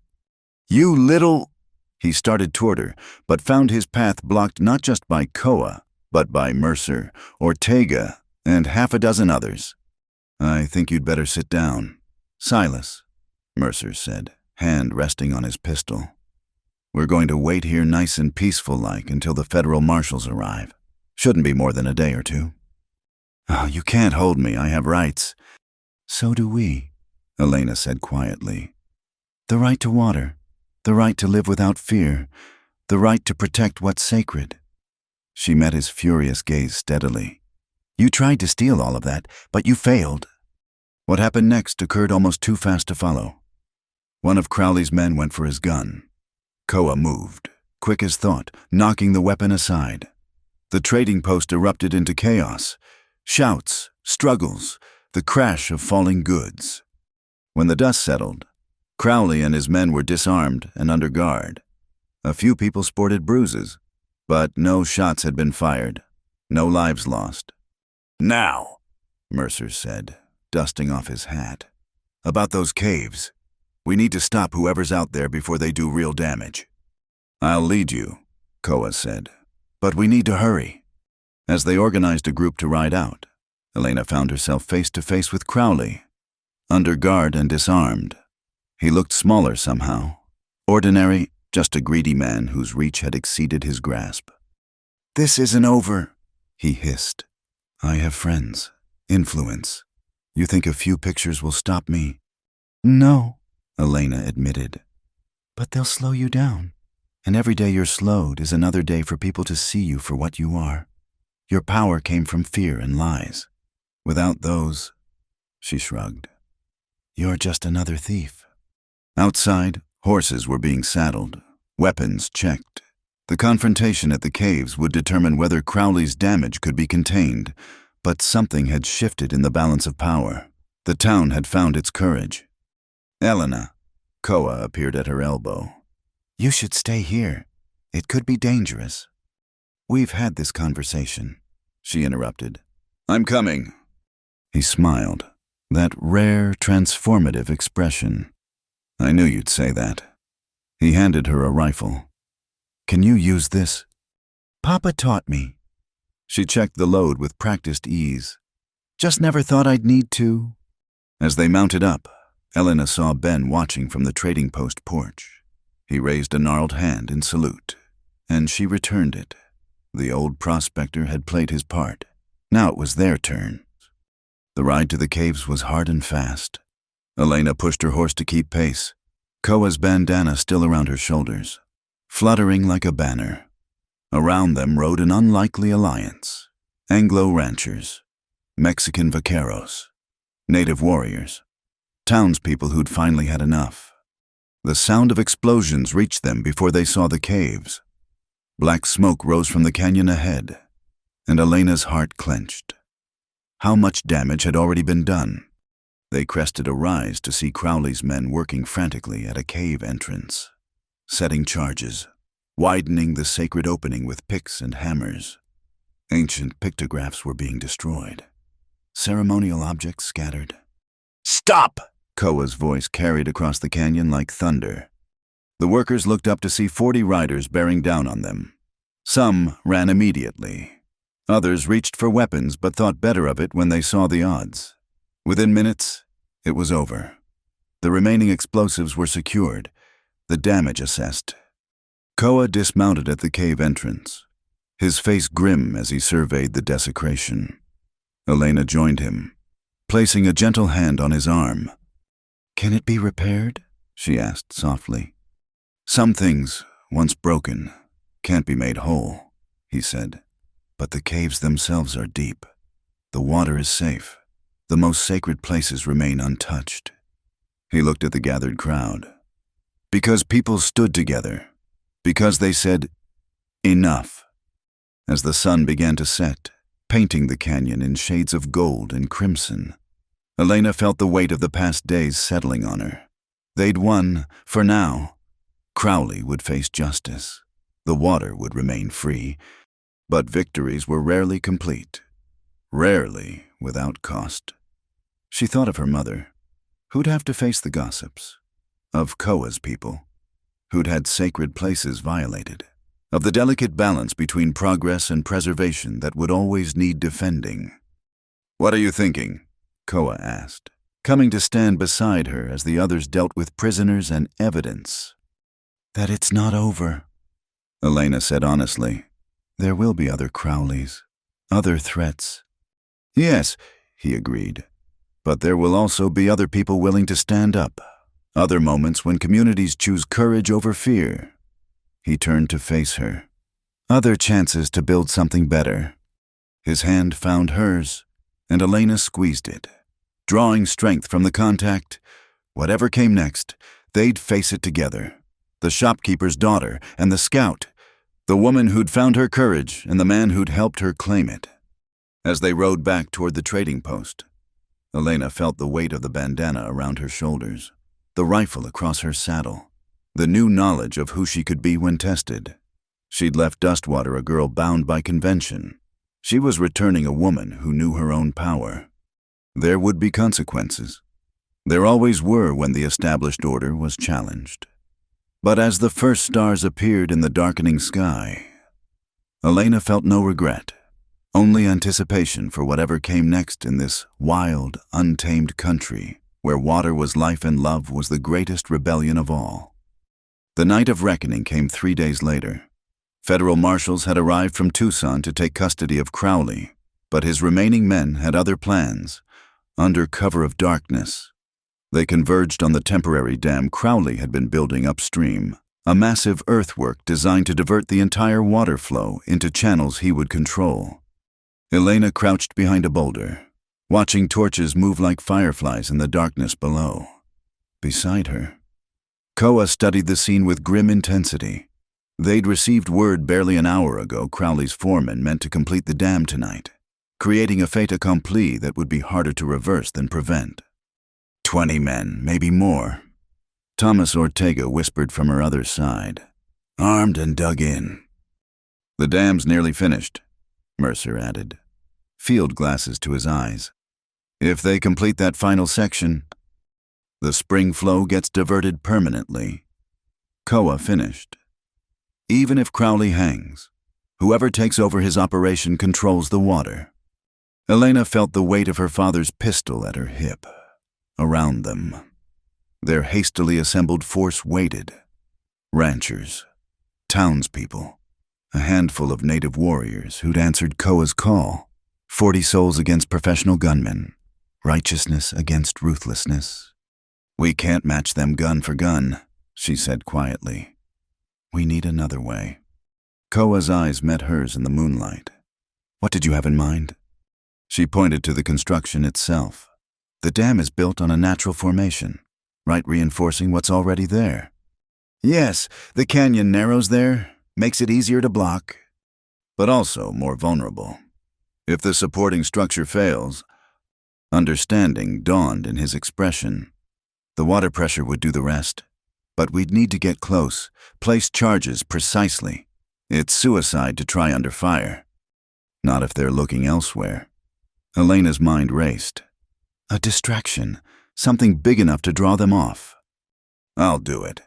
"You little—" He started toward her, but found his path blocked not just by Koa, but by Mercer, Ortega, and 6 others. "I think you'd better sit down, Silas," Mercer said, hand resting on his pistol. "We're going to wait here nice and peaceful-like until the federal marshals arrive. Shouldn't be more than a day or 2. "Oh, you can't hold me. I have rights." "So do we," Elena said quietly. "The right to water, the right to live without fear, the right to protect what's sacred." She met his furious gaze steadily. "You tried to steal all of that, but you failed." What happened next occurred almost too fast to follow. One of Crowley's men went for his gun. Koa moved, quick as thought, knocking the weapon aside. The trading post erupted into chaos. Shouts, struggles, the crash of falling goods. When the dust settled, Crowley and his men were disarmed and under guard. A few people sported bruises, but no shots had been fired, no lives lost. "Now," Mercer said, dusting off his hat. "About those caves. We need to stop whoever's out there before they do real damage." "I'll lead you," Koa said, "but we need to hurry." As they organized a group to ride out, Elena found herself face to face with Crowley, under guard and disarmed. He looked smaller somehow. Ordinary, just a greedy man whose reach had exceeded his grasp. "This isn't over," he hissed. "I have friends, influence. You think a few pictures will stop me?" "No," Elena admitted. "But they'll slow you down. And every day you're slowed is another day for people to see you for what you are. Your power came from fear and lies. Without those," she shrugged, "you're just another thief." Outside, horses were being saddled, weapons checked. The confrontation at the caves would determine whether Crowley's damage could be contained, but something had shifted in the balance of power. The town had found its courage. "Elena," Koa appeared at her elbow. "You should stay here. It could be dangerous." "We've had this conversation," she interrupted. "I'm coming." He smiled, that rare, transformative expression. "I knew you'd say that." He handed her a rifle. "Can you use this?" "Papa taught me." She checked the load with practiced ease. "Just never thought I'd need to." As they mounted up, Elena saw Ben watching from the trading post porch. He raised a gnarled hand in salute, and she returned it. The old prospector had played his part. Now it was their turn. The ride to the caves was hard and fast. Elena pushed her horse to keep pace, Koa's bandana still around her shoulders, fluttering like a banner. Around them rode an unlikely alliance: Anglo ranchers, Mexican vaqueros, native warriors, townspeople who'd finally had enough. The sound of explosions reached them before they saw the caves. Black smoke rose from the canyon ahead, and Elena's heart clenched. How much damage had already been done? They crested a rise to see Crowley's men working frantically at a cave entrance, setting charges, widening the sacred opening with picks and hammers. Ancient pictographs were being destroyed, ceremonial objects scattered. "Stop!" Koa's voice carried across the canyon like thunder. The workers looked up to see 40 riders bearing down on them. Some ran immediately. Others reached for weapons but thought better of it when they saw the odds. Within minutes, it was over. The remaining explosives were secured, the damage assessed. Koa dismounted at the cave entrance, his face grim as he surveyed the desecration. Elena joined him, placing a gentle hand on his arm. "Can it be repaired?" she asked softly. "Some things, once broken, can't be made whole," he said. "But the caves themselves are deep. The water is safe. The most sacred places remain untouched." He looked at the gathered crowd. Because people stood together. Because they said, "Enough." As the sun began to set, painting the canyon in shades of gold and crimson, Elena felt the weight of the past days settling on her. They'd won, for now. Crowley would face justice. The water would remain free. But victories were rarely complete. Rarely without cost. She thought of her mother, who'd have to face the gossips. Of Koa's people, who'd had sacred places violated. Of the delicate balance between progress and preservation that would always need defending. "What are you thinking?" Koa asked, coming to stand beside her as the others dealt with prisoners and evidence. "That it's not over," Elena said honestly. "There will be other Crowleys, other threats." "Yes," he agreed, "but there will also be other people willing to stand up. Other moments when communities choose courage over fear." He turned to face her. "Other chances to build something better." His hand found hers, and Elena squeezed it. Drawing strength from the contact, whatever came next, they'd face it together. The shopkeeper's daughter and the scout, the woman who'd found her courage and the man who'd helped her claim it. As they rode back toward the trading post, Elena felt the weight of the bandana around her shoulders, the rifle across her saddle, the new knowledge of who she could be when tested. She'd left Dustwater a girl bound by convention. She was returning a woman who knew her own power. There would be consequences. There always were when the established order was challenged. But as the first stars appeared in the darkening sky, Elena felt no regret, only anticipation for whatever came next in this wild, untamed country where water was life and love was the greatest rebellion of all. The night of reckoning came 3 days later. Federal marshals had arrived from Tucson to take custody of Crowley, but his remaining men had other plans, under cover of darkness. They converged on the temporary dam Crowley had been building upstream, a massive earthwork designed to divert the entire water flow into channels he would control. Elena crouched behind a boulder, watching torches move like fireflies in the darkness below. Beside her, Koa studied the scene with grim intensity. They'd received word barely an hour ago Crowley's foreman meant to complete the dam tonight, creating a fait accompli that would be harder to reverse than prevent. 20 men, maybe more. Thomas Ortega whispered from her other side, armed and dug in. "The dam's nearly finished," Mercer added, field glasses to his eyes. "If they complete that final section, the spring flow gets diverted permanently." Koa finished. "Even if Crowley hangs, whoever takes over his operation controls the water." Elena felt the weight of her father's pistol at her hip. Around them, Their hastily assembled force waited. Ranchers, townspeople, a handful of native warriors who'd answered Koa's call. 40 souls against professional gunmen. Righteousness against ruthlessness. "We can't match them gun for gun," she said quietly. "We need another way." Koa's eyes met hers in the moonlight. "What did you have in mind?" She pointed to the construction itself. "The dam is built on a natural formation, right, reinforcing what's already there." "Yes, the canyon narrows there, makes it easier to block, but also more vulnerable. If the supporting structure fails," understanding dawned in his expression, "the water pressure would do the rest. But we'd need to get close, place charges precisely. It's suicide to try under fire. Not if they're looking elsewhere." Elena's mind raced. "A distraction, something big enough to draw them off." "I'll do it."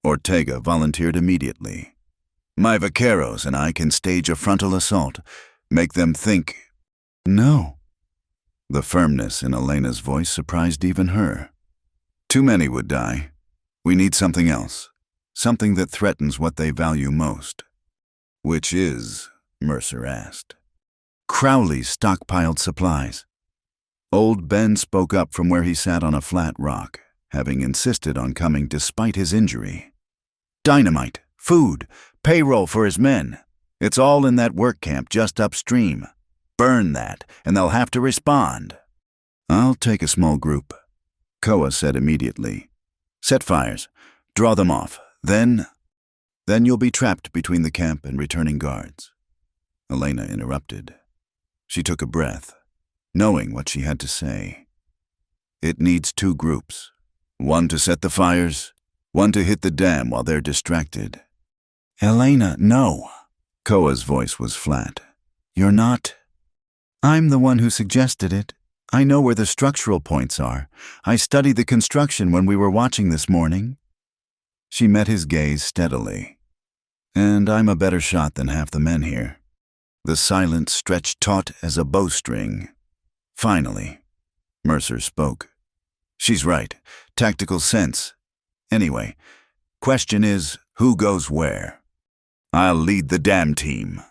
Ortega volunteered immediately. "My vaqueros and I can stage a frontal assault, make them think." "No." The firmness in Elena's voice surprised even her. "Too many would die. We need something else, something that threatens what they value most." "Which is?" Mercer asked. "Crowley's stockpiled supplies." Old Ben spoke up from where he sat on a flat rock, having insisted on coming despite his injury. "Dynamite, food, payroll for his men. It's all in that work camp just upstream. Burn that, and they'll have to respond." "I'll take a small group," Koa said immediately. "Set fires, draw them off, then you'll be trapped between the camp and returning guards." Elena interrupted. She took a breath, knowing what she had to say. "It needs 2 groups. One to set the fires, one to hit the dam while they're distracted." "Elena, no." Koa's voice was flat. "You're not." "I'm the one who suggested it. I know where the structural points are. I studied the construction when we were watching this morning." She met his gaze steadily. "And I'm a better shot than half the men here." The silence stretched taut as a bowstring. Finally, Mercer spoke. "She's right. Tactical sense. Anyway, question is, who goes where?" "I'll lead the dam team,"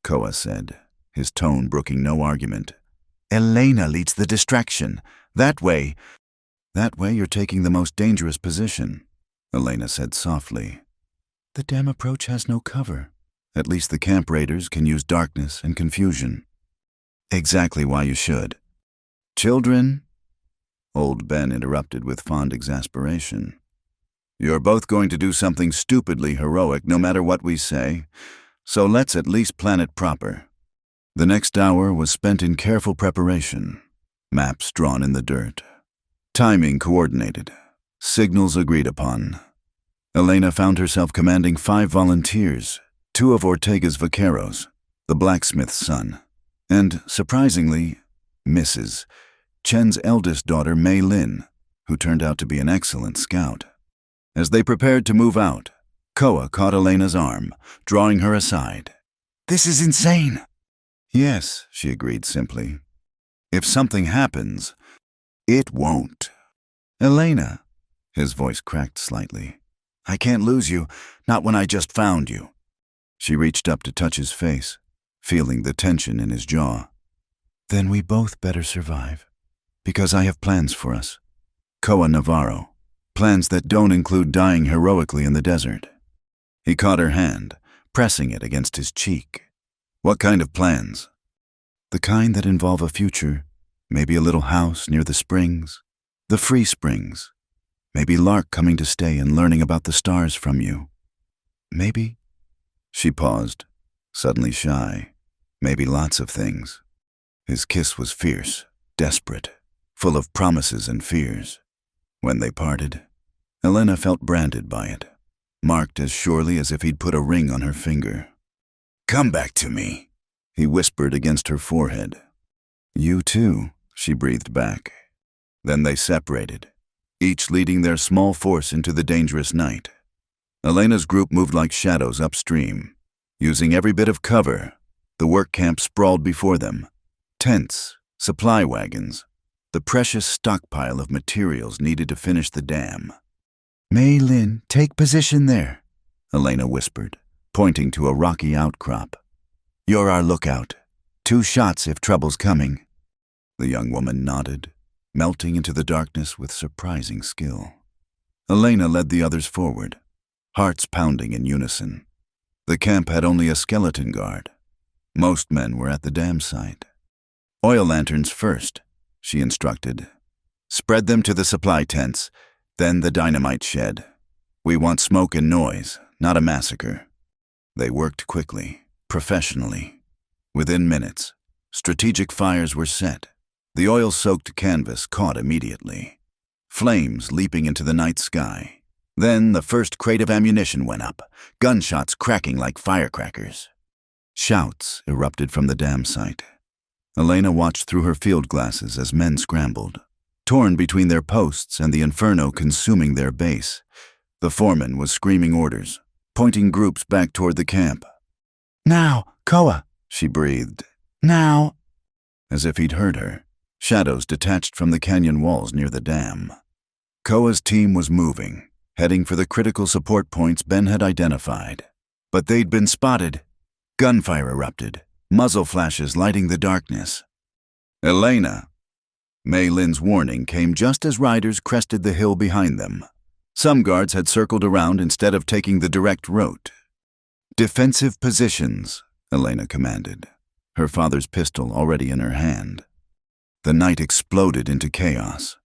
Koa said, his tone brooking no argument. "Elena leads the distraction. That way you're taking the most dangerous position," Elena said softly. "The dam approach has no cover. At least the camp raiders can use darkness and confusion." "Exactly why you should." "Children," Old Ben interrupted with fond exasperation, "you're both going to do something stupidly heroic no matter what we say, so let's at least plan it proper." The next hour was spent in careful preparation, maps drawn in the dirt, timing coordinated, signals agreed upon. Elena found herself commanding 5 volunteers, 2 of Ortega's vaqueros, the blacksmith's son, and, surprisingly, Mrs. Chen's eldest daughter, Mei Lin, who turned out to be an excellent scout. As they prepared to move out, Koa caught Elena's arm, drawing her aside. "This is insane." "Yes," she agreed simply. "If something happens, it won't." "Elena," his voice cracked slightly, "I can't lose you, not when I just found you." She reached up to touch his face, feeling the tension in his jaw. "Then we both better survive, because I have plans for us." Koa Navarro, plans that don't include dying heroically in the desert. He caught her hand, pressing it against his cheek. "What kind of plans?" "The kind that involve a future, maybe a little house near the springs, the free springs. Maybe Lark coming to stay and learning about the stars from you. Maybe..." She paused, suddenly shy. "Maybe lots of things." His kiss was fierce, desperate, full of promises and fears. When they parted, Elena felt branded by it, marked as surely as if he'd put a ring on her finger. "Come back to me," he whispered against her forehead. "You too," she breathed back. Then they separated, each leading their small force into the dangerous night. Elena's group moved like shadows upstream, using every bit of cover. The work camp sprawled before them. Tents, supply wagons, the precious stockpile of materials needed to finish the dam. "Mei Lin, take position there," Elena whispered, pointing to a rocky outcrop. "You're our lookout. 2 shots if trouble's coming." The young woman nodded, melting into the darkness with surprising skill. Elena led the others forward, hearts pounding in unison. The camp had only a skeleton guard. Most men were at the dam site. "Oil lanterns first," she instructed. "Spread them to the supply tents, then the dynamite shed. We want smoke and noise, not a massacre." They worked quickly, professionally. Within minutes, strategic fires were set. The oil-soaked canvas caught immediately, flames leaping into the night sky. Then the first crate of ammunition went up, gunshots cracking like firecrackers. Shouts erupted from the dam site. Elena watched through her field glasses as men scrambled, torn between their posts and the inferno consuming their base. The foreman was screaming orders, pointing groups back toward the camp. "Now, Koa," she breathed. "Now." As if he'd heard her, shadows detached from the canyon walls near the dam. Koa's team was moving, heading for the critical support points Ben had identified. But they'd been spotted. Gunfire erupted, muzzle flashes lighting the darkness. "Elena!" Mei Lin's warning came just as riders crested the hill behind them. Some guards had circled around instead of taking the direct route. "Defensive positions," Elena commanded, her father's pistol already in her hand. The night exploded into chaos.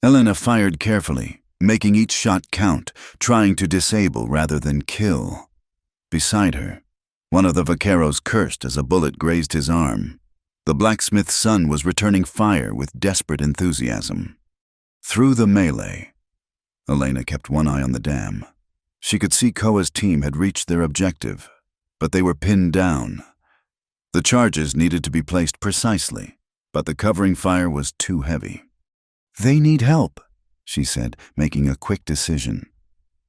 Elena fired carefully, making each shot count, trying to disable rather than kill. Beside her, one of the vaqueros cursed as a bullet grazed his arm. The blacksmith's son was returning fire with desperate enthusiasm. Through the melee, Elena kept one eye on the dam. She could see Koa's team had reached their objective, but they were pinned down. The charges needed to be placed precisely, but the covering fire was too heavy. "They need help," she said, making a quick decision.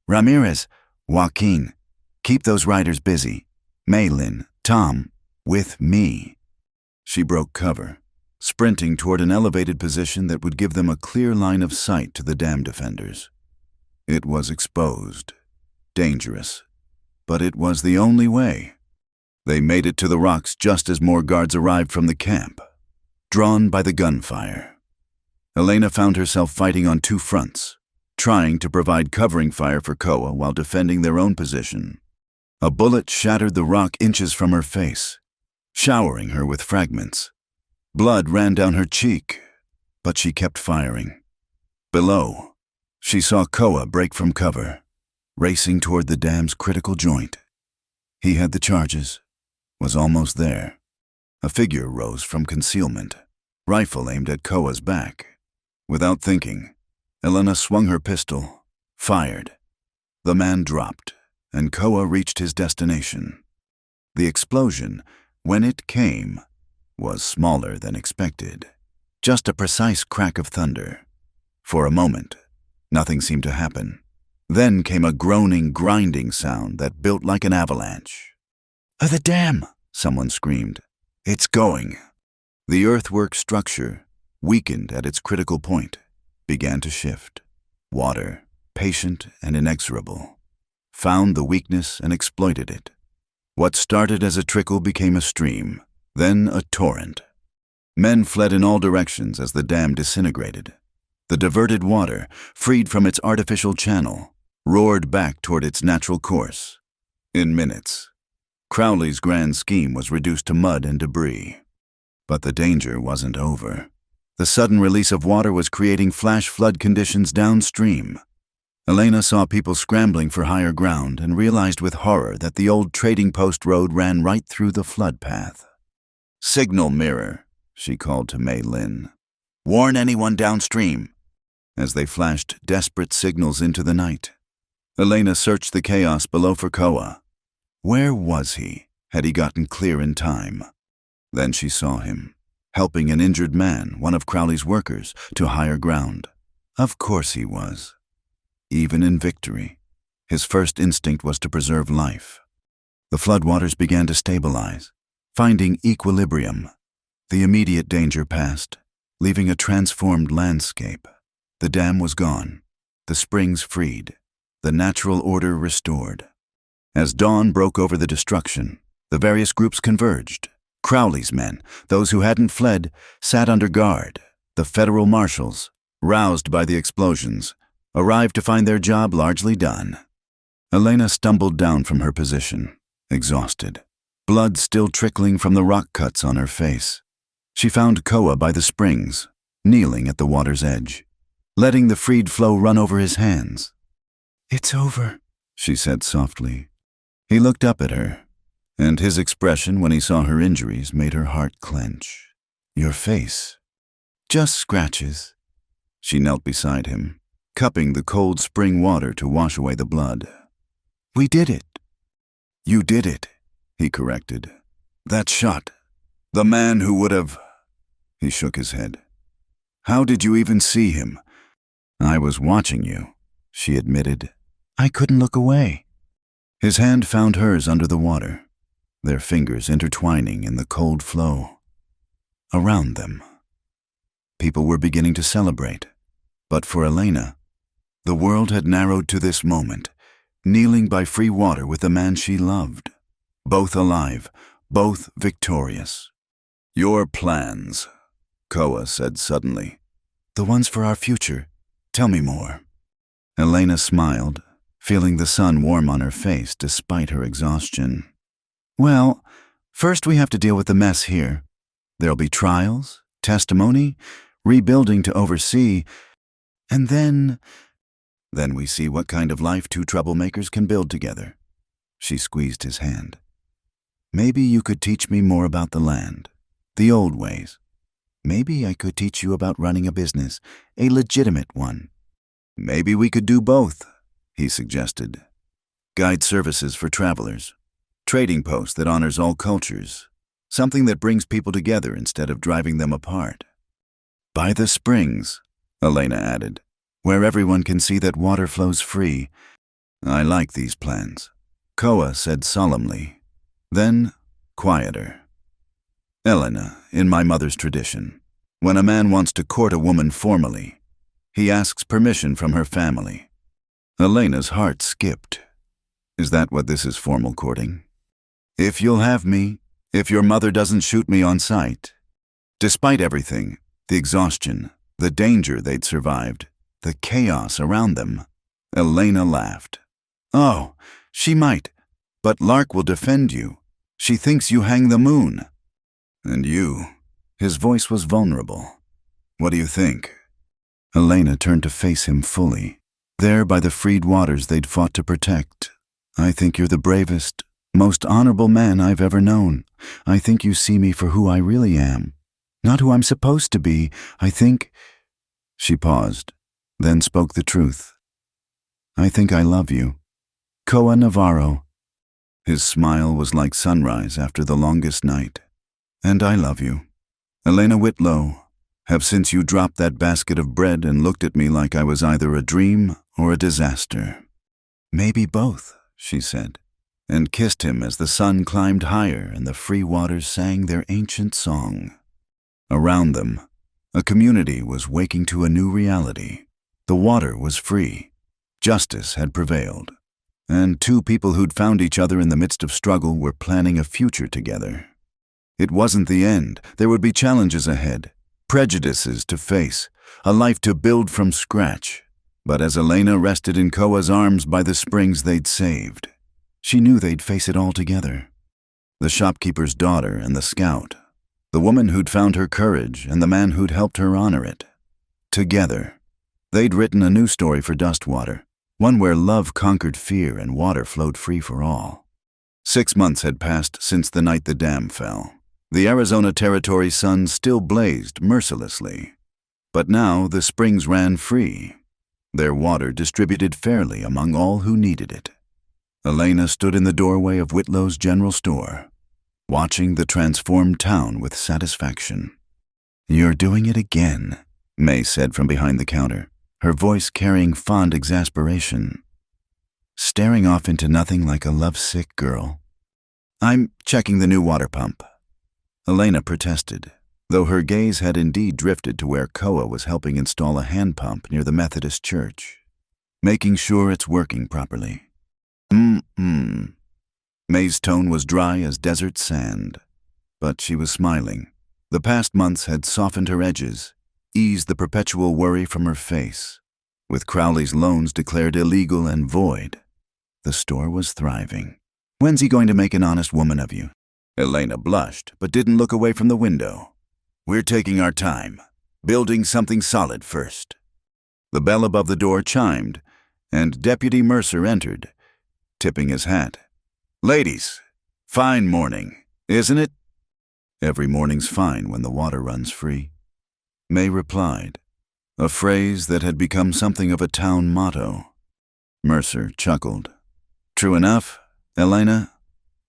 "Ramirez, Joaquin, keep those riders busy. Mei Lin, Tom, with me." She broke cover, sprinting toward an elevated position that would give them a clear line of sight to the dam defenders. It was exposed, dangerous, but it was the only way. They made it to the rocks just as more guards arrived from the camp, drawn by the gunfire. Elena found herself fighting on 2 fronts, trying to provide covering fire for Koa while defending their own position. A bullet shattered the rock inches from her face, showering her with fragments. Blood ran down her cheek, but she kept firing. Below, she saw Koa break from cover, racing toward the dam's critical joint. He had the charges, was almost there. A figure rose from concealment, rifle aimed at Koa's back. Without thinking, Elena swung her pistol, fired. The man dropped, and Koa reached his destination. The explosion, when it came, was smaller than expected, just a precise crack of thunder. For a moment, nothing seemed to happen. Then came a groaning, grinding sound that built like an avalanche. "The dam!" someone screamed. "It's going!" The earthwork structure, weakened at its critical point, began to shift. Water, patient and inexorable, found the weakness and exploited it. What started as a trickle became a stream, then a torrent. Men fled in all directions as the dam disintegrated. The diverted water, freed from its artificial channel, roared back toward its natural course. In minutes, Crowley's grand scheme was reduced to mud and debris. But the danger wasn't over. The sudden release of water was creating flash flood conditions downstream. Elena saw people scrambling for higher ground and realized with horror that the old trading post road ran right through the flood path. "Signal mirror," she called to Mei Lin. "Warn anyone downstream." As they flashed desperate signals into the night, Elena searched the chaos below for Koa. Where was he? Had he gotten clear in time? Then she saw him, helping an injured man, one of Crowley's workers, to higher ground. Of course he was. Even in victory, his first instinct was to preserve life. The floodwaters began to stabilize, finding equilibrium. The immediate danger passed, leaving a transformed landscape. The dam was gone, the springs freed, the natural order restored. As dawn broke over the destruction, the various groups converged. Crowley's men, those who hadn't fled, sat under guard. The federal marshals, roused by the explosions, arrived to find their job largely done. Elena stumbled down from her position, exhausted, blood still trickling from the rock cuts on her face. She found Koa by the springs, kneeling at the water's edge, letting the freed flow run over his hands. "It's over," she said softly. He looked up at her, and his expression when he saw her injuries made her heart clench. "Your face." "Just scratches." She knelt beside him, cupping the cold spring water to wash away the blood. "We did it." "You did it," he corrected. "That shot. The man who would have—" He shook his head. "How did you even see him?" "I was watching you," she admitted. "I couldn't look away." His hand found hers under the water, their fingers intertwining in the cold flow. Around them, people were beginning to celebrate. But for Elena, the world had narrowed to this moment, kneeling by free water with the man she loved. Both alive, both victorious. "Your plans," Koa said suddenly. "The ones for our future. Tell me more." Elena smiled, feeling the sun warm on her face despite her exhaustion. "Well, first we have to deal with the mess here. There'll be trials, testimony, rebuilding to oversee, and then we see what kind of life two troublemakers can build together." She squeezed his hand. "Maybe you could teach me more about the land, the old ways. Maybe I could teach you about running a business, a legitimate one. Maybe we could do both," he suggested. "Guide services for travelers, trading post that honors all cultures, something that brings people together instead of driving them apart. By the springs," Elena added, "where everyone can see that water flows free." "I like these plans," Koa said solemnly. Then, quieter. "Elena, in my mother's tradition, when a man wants to court a woman formally, he asks permission from her family." Elena's heart skipped. "Is that what this is, formal courting?" "If you'll have me, if your mother doesn't shoot me on sight." Despite everything, the exhaustion, the danger they'd survived, the chaos around them, Elena laughed. "Oh, she might, but Lark will defend you. She thinks you hang the moon." "And you?" His voice was vulnerable. "What do you think?" Elena turned to face him fully. There by the freed waters they'd fought to protect. "I think you're the bravest, most honorable man I've ever known. I think you see me for who I really am, not who I'm supposed to be. I think—" She paused, then spoke the truth. "I think I love you. Koa Navarro." His smile was like sunrise after the longest night. "And I love you. Elena Whitlow, have since you dropped that basket of bread and looked at me like I was either a dream or a disaster." "Maybe both," she said, and kissed him as the sun climbed higher and the free waters sang their ancient song. Around them, a community was waking to a new reality. The water was free. Justice had prevailed. And two people who'd found each other in the midst of struggle were planning a future together. It wasn't the end. There would be challenges ahead, prejudices to face, a life to build from scratch. But as Elena rested in Koa's arms by the springs they'd saved, she knew they'd face it all together. The shopkeeper's daughter and the scout, the woman who'd found her courage and the man who'd helped her honor it. Together, they'd written a new story for Dustwater, one where love conquered fear and water flowed free for all. 6 months had passed since the night the dam fell. The Arizona Territory sun still blazed mercilessly. But now the springs ran free, their water distributed fairly among all who needed it. Elena stood in the doorway of Whitlow's general store, watching the transformed town with satisfaction. "You're doing it again," May said from behind the counter, her voice carrying fond exasperation. "Staring off into nothing like a lovesick girl." "I'm checking the new water pump." Elena protested. though her gaze had indeed drifted to where Koa was helping install a hand pump near the Methodist church, making sure it's working properly. May's tone was dry as desert sand, but she was smiling. The past months had softened her edges, eased the perpetual worry from her face. With Crowley's loans declared illegal and void, the store was thriving. "When's he going to make an honest woman of you?" Elena blushed, but didn't look away from the window. "We're taking our time, building something solid first." The bell above the door chimed, and Deputy Mercer entered, tipping his hat. "Ladies, fine morning, isn't it?" "Every morning's fine when the water runs free," May replied, a phrase that had become something of a town motto. Mercer chuckled. "True enough, Elena."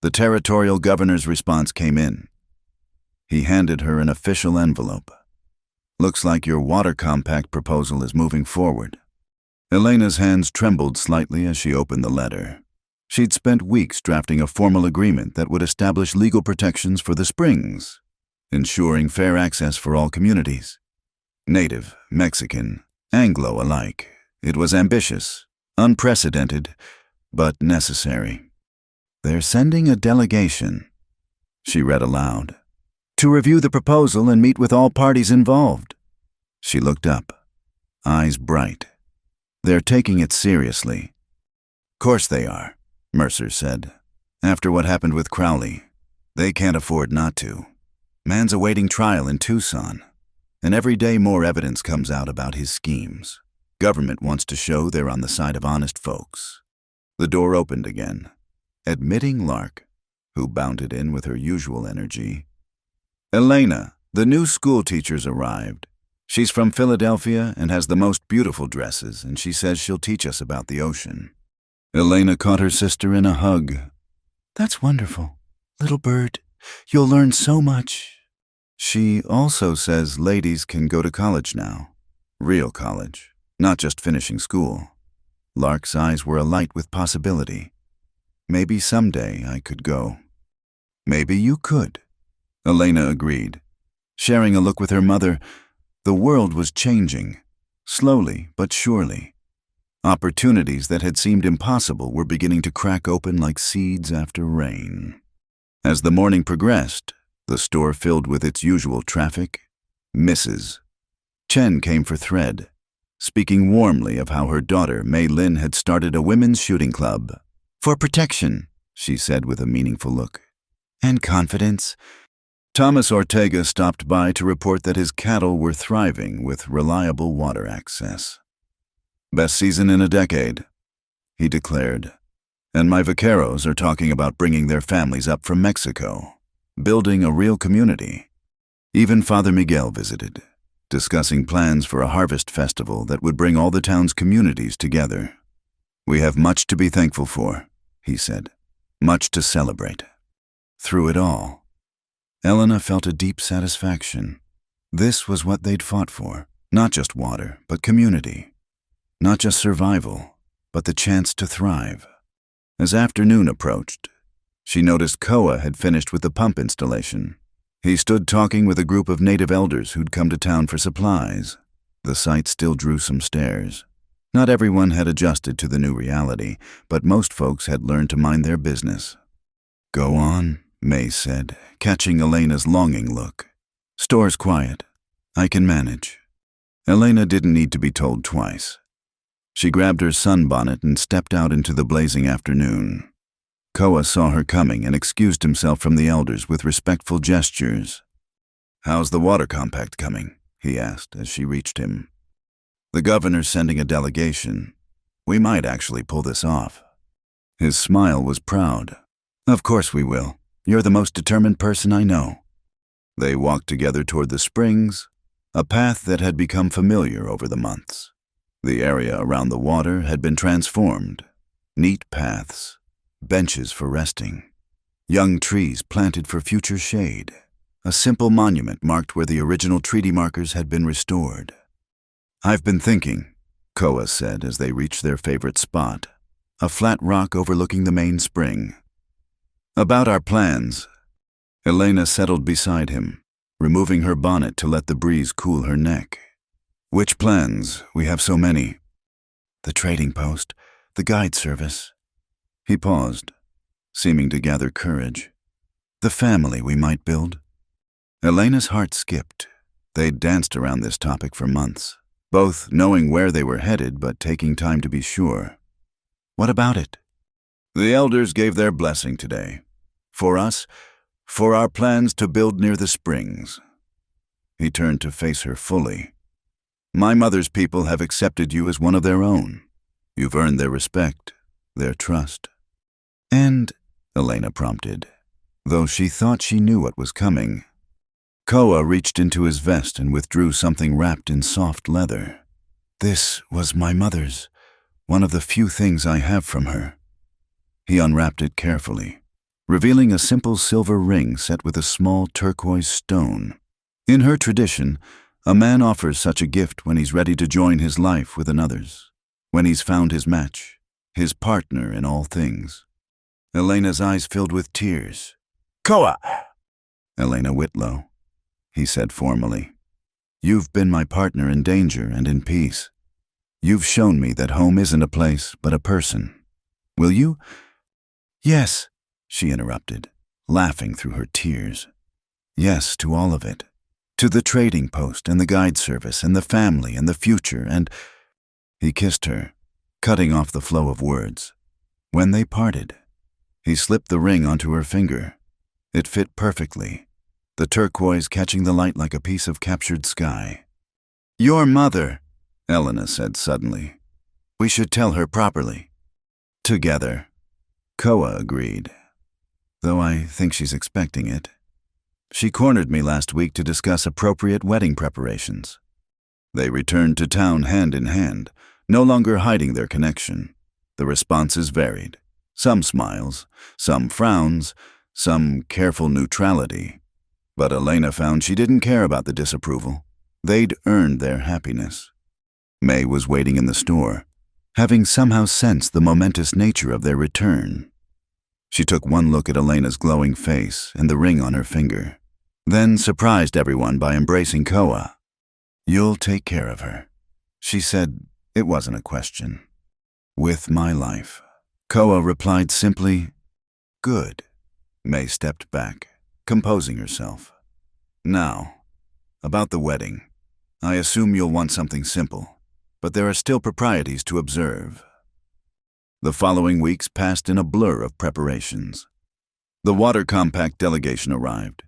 The territorial governor's response came in. He handed her an official envelope. "Looks like your water compact proposal is moving forward." Elena's hands trembled slightly as she opened the letter. She'd spent weeks drafting a formal agreement that would establish legal protections for the springs, ensuring fair access for all communities. Native, Mexican, Anglo alike. It was ambitious, unprecedented, but necessary. "They're sending a delegation," she read aloud, "to review the proposal and meet with all parties involved." She looked up, eyes bright. "They're taking it seriously." "Course they are," Mercer said. "After what happened with Crowley, they can't afford not to. Man's awaiting trial in Tucson, and every day more evidence comes out about his schemes. Government wants to show they're on the side of honest folks." The door opened again, admitting Lark, who bounded in with her usual energy. "Elena, the new school teacher's arrived. She's from Philadelphia and has the most beautiful dresses, and she says she'll teach us about the ocean." Elena caught her sister in a hug. "That's wonderful. Little bird, you'll learn so much." "She also says ladies can go to college now. Real college, not just finishing school." Lark's eyes were alight with possibility. "Maybe someday I could go." "Maybe you could," Elena agreed. Sharing a look with her mother, the world was changing, slowly but surely. Opportunities that had seemed impossible were beginning to crack open like seeds after rain. As the morning progressed, the store filled with its usual traffic. Mrs. Chen came for thread, speaking warmly of how her daughter, Mei Lin, had started a women's shooting club. "For protection," she said with a meaningful look. "And confidence." Thomas Ortega stopped by to report that his cattle were thriving with reliable water access. "Best season in a decade," he declared. "And my vaqueros are talking about bringing their families up from Mexico, building a real community." Even Father Miguel visited, discussing plans for a harvest festival that would bring all the town's communities together. "We have much to be thankful for," he said, "much to celebrate." Through it all, Elena felt a deep satisfaction. This was what they'd fought for, not just water, but community. Not just survival, but the chance to thrive. As afternoon approached, she noticed Koa had finished with the pump installation. He stood talking with a group of native elders who'd come to town for supplies. The sight still drew some stares. Not everyone had adjusted to the new reality, but most folks had learned to mind their business. "Go on," May said, catching Elena's longing look. "Store's quiet. I can manage." Elena didn't need to be told twice. She grabbed her sunbonnet and stepped out into the blazing afternoon. Koa saw her coming and excused himself from the elders with respectful gestures. "How's the water compact coming?" he asked as she reached him. "The governor's sending a delegation. We might actually pull this off." His smile was proud. "Of course we will. You're the most determined person I know." They walked together toward the springs, a path that had become familiar over the months. The area around the water had been transformed. Neat paths, benches for resting, young trees planted for future shade. A simple monument marked where the original treaty markers had been restored. "I've been thinking," Koa said as they reached their favorite spot, a flat rock overlooking the main spring. "About our plans." Elena settled beside him. removing her bonnet to let the breeze cool her neck. "Which plans? We have so many." "The trading post, the guide service." He paused, seeming to gather courage. "The family we might build." Elena's heart skipped. They'd danced around this topic for months, both knowing where they were headed but taking time to be sure. "What about it?" "The elders gave their blessing today. For us, for our plans to build near the springs." He turned to face her fully. "My mother's people have accepted you as one of their own. You've earned their respect, their trust." "And," Elena prompted, though she thought she knew what was coming. Koa reached into his vest and withdrew something wrapped in soft leather. "This was my mother's, one of the few things I have from her." He unwrapped it carefully, revealing a simple silver ring set with a small turquoise stone. In her tradition, a man offers such a gift when he's ready to join his life with another's, when he's found his match, his partner in all things. Elena's eyes filled with tears. "Koa!" "Elena Whitlow," he said formally. "You've been my partner in danger and in peace. You've shown me that home isn't a place, but a person. Will you—" "Yes," she interrupted, laughing through her tears. "Yes to all of it. To the trading post and the guide service and the family and the future and—" He kissed her, cutting off the flow of words. When they parted, he slipped the ring onto her finger. It fit perfectly, the turquoise catching the light like a piece of captured sky. "Your mother," Elena said suddenly. "We should tell her properly." "Together," Koa agreed, "though I think she's expecting it. She cornered me last week to discuss appropriate wedding preparations." They returned to town hand in hand, no longer hiding their connection. The responses varied. Some smiles, some frowns, some careful neutrality. But Elena found she didn't care about the disapproval. They'd earned their happiness. May was waiting in the store, having somehow sensed the momentous nature of their return. She took one look at Elena's glowing face and the ring on her finger, then surprised everyone by embracing Koa. "You'll take care of her," she said. It wasn't a question. "With my life." Koa replied simply, "Good." May stepped back, composing herself. "Now, about the wedding. I assume you'll want something simple, but there are still proprieties to observe." The following weeks passed in a blur of preparations. The Water Compact delegation arrived,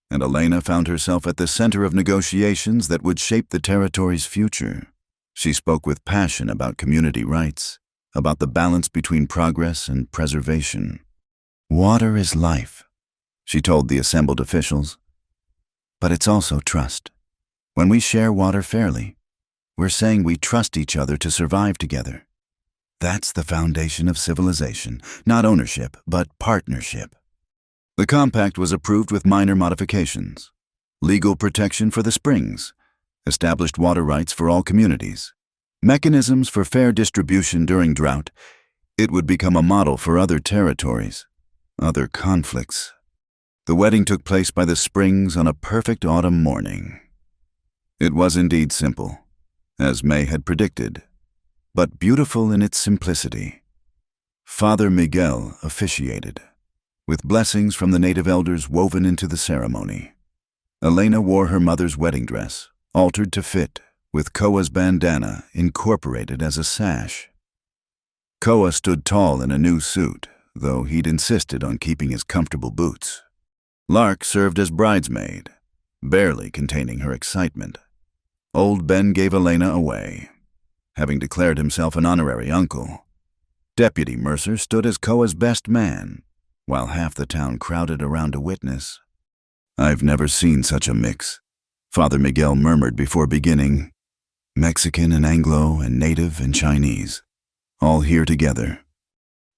and Elena found herself at the center of negotiations that would shape the territory's future. She spoke with passion about community rights, about the balance between progress and preservation. "Water is life," she told the assembled officials. "But it's also trust. When we share water fairly, we're saying we trust each other to survive together. That's the foundation of civilization, not ownership, but partnership." The compact was approved with minor modifications. Legal protection for the springs, established water rights for all communities, mechanisms for fair distribution during drought. It would become a model for other territories, other conflicts. The wedding took place by the springs on a perfect autumn morning. It was indeed simple, as May had predicted, but beautiful in its simplicity. Father Miguel officiated, with blessings from the native elders woven into the ceremony. Elena wore her mother's wedding dress, altered to fit, with Koa's bandana incorporated as a sash. Koa stood tall in a new suit, though he'd insisted on keeping his comfortable boots. Lark served as bridesmaid, barely containing her excitement. Old Ben gave Elena away, having declared himself an honorary uncle. Deputy Mercer stood as Koa's best man, while half the town crowded around to witness. "I've never seen such a mix," Father Miguel murmured before beginning. "Mexican and Anglo and Native and Chinese, all here together."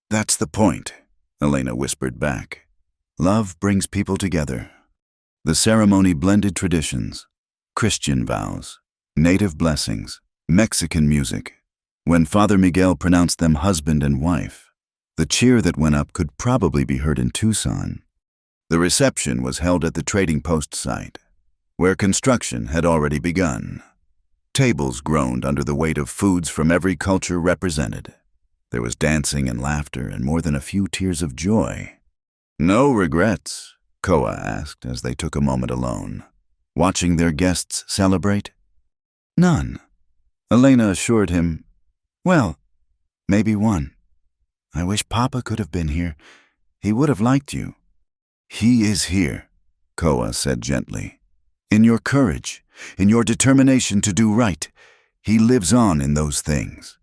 "That's the point," Elena whispered back. "Love brings people together." The ceremony blended traditions, Christian vows, Native blessings, Mexican music. When Father Miguel pronounced them husband and wife, the cheer that went up could probably be heard in Tucson. The reception was held at the trading post site. where construction had already begun. Tables groaned under the weight of foods from every culture represented. There was dancing and laughter and more than a few tears of joy. "No regrets?" Koa asked as they took a moment alone, watching their guests celebrate. "None," Elena assured him. "Well, maybe one. I wish Papa could have been here. He would have liked you." "He is here," Koa said gently. "In your courage, in your determination to do right, he lives on in those things."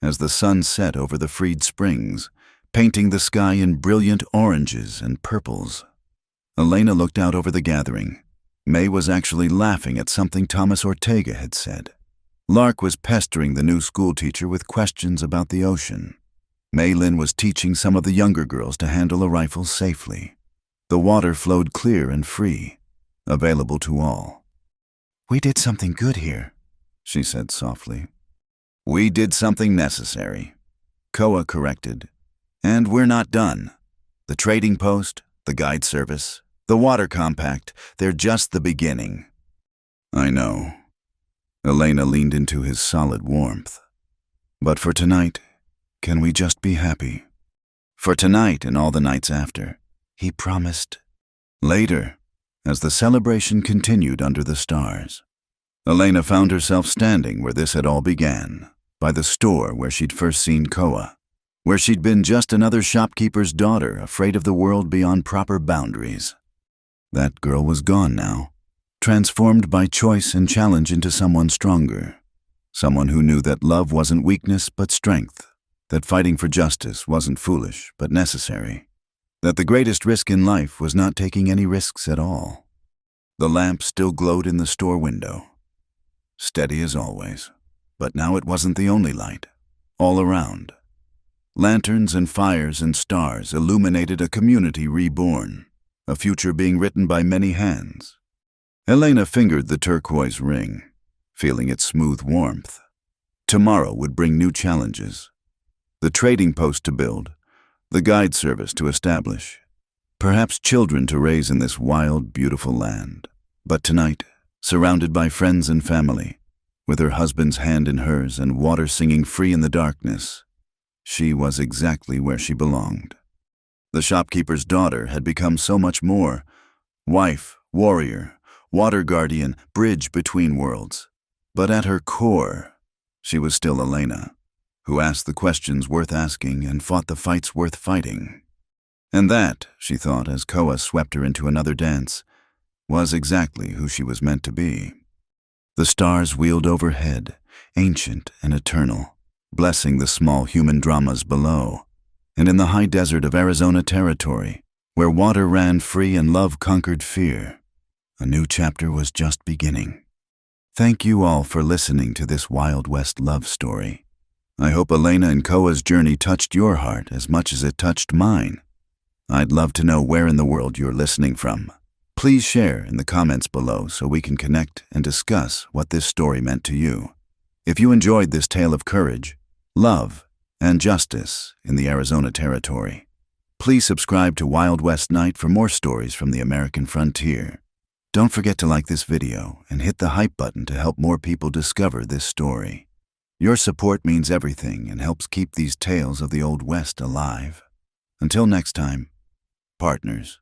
As the sun set over the freed springs, painting the sky in brilliant oranges and purples, Elena looked out over the gathering. May was actually laughing at something Thomas Ortega had said. Lark was pestering the new schoolteacher with questions about the ocean. Maylin was teaching some of the younger girls to handle a rifle safely. The water flowed clear and free, available to all. "We did something good here," she said softly. "We did something necessary," Koa corrected. "And we're not done. The trading post, the guide service, the water compact, they're just the beginning." "I know." Elena leaned into his solid warmth. "But for tonight, can we just be happy?" "For tonight and all the nights after," he promised. Later, as the celebration continued under the stars, Elena found herself standing where this had all began, by the store where she'd first seen Koa, where she'd been just another shopkeeper's daughter, afraid of the world beyond proper boundaries. That girl was gone now, transformed by choice and challenge into someone stronger, someone who knew that love wasn't weakness but strength, that fighting for justice wasn't foolish but necessary, that the greatest risk in life was not taking any risks at all. The lamp still glowed in the store window, steady as always, but now it wasn't the only light. All around, lanterns and fires and stars illuminated a community reborn, a future being written by many hands. Elena fingered the turquoise ring, feeling its smooth warmth. Tomorrow would bring new challenges. The trading post to build, the guide service to establish, perhaps children to raise in this wild, beautiful land. But tonight, surrounded by friends and family, with her husband's hand in hers and water singing free in the darkness, she was exactly where she belonged. The shopkeeper's daughter had become so much more: wife, warrior, water guardian, bridge between worlds. But at her core, she was still Elena, who asked the questions worth asking and fought the fights worth fighting. And that, she thought as Koa swept her into another dance, was exactly who she was meant to be. The stars wheeled overhead, ancient and eternal, blessing the small human dramas below. And in the high desert of Arizona territory, where water ran free and love conquered fear, a new chapter was just beginning. Thank you all for listening to this Wild West love story. I hope Elena and Koa's journey touched your heart as much as it touched mine. I'd love to know where in the world you're listening from. Please share in the comments below so we can connect and discuss what this story meant to you. If you enjoyed this tale of courage, love, and justice in the Arizona territory, please subscribe to Wild West Night for more stories from the American frontier. Don't forget to like this video and hit the hype button to help more people discover this story. Your support means everything and helps keep these tales of the Old West alive. Until next time, partners.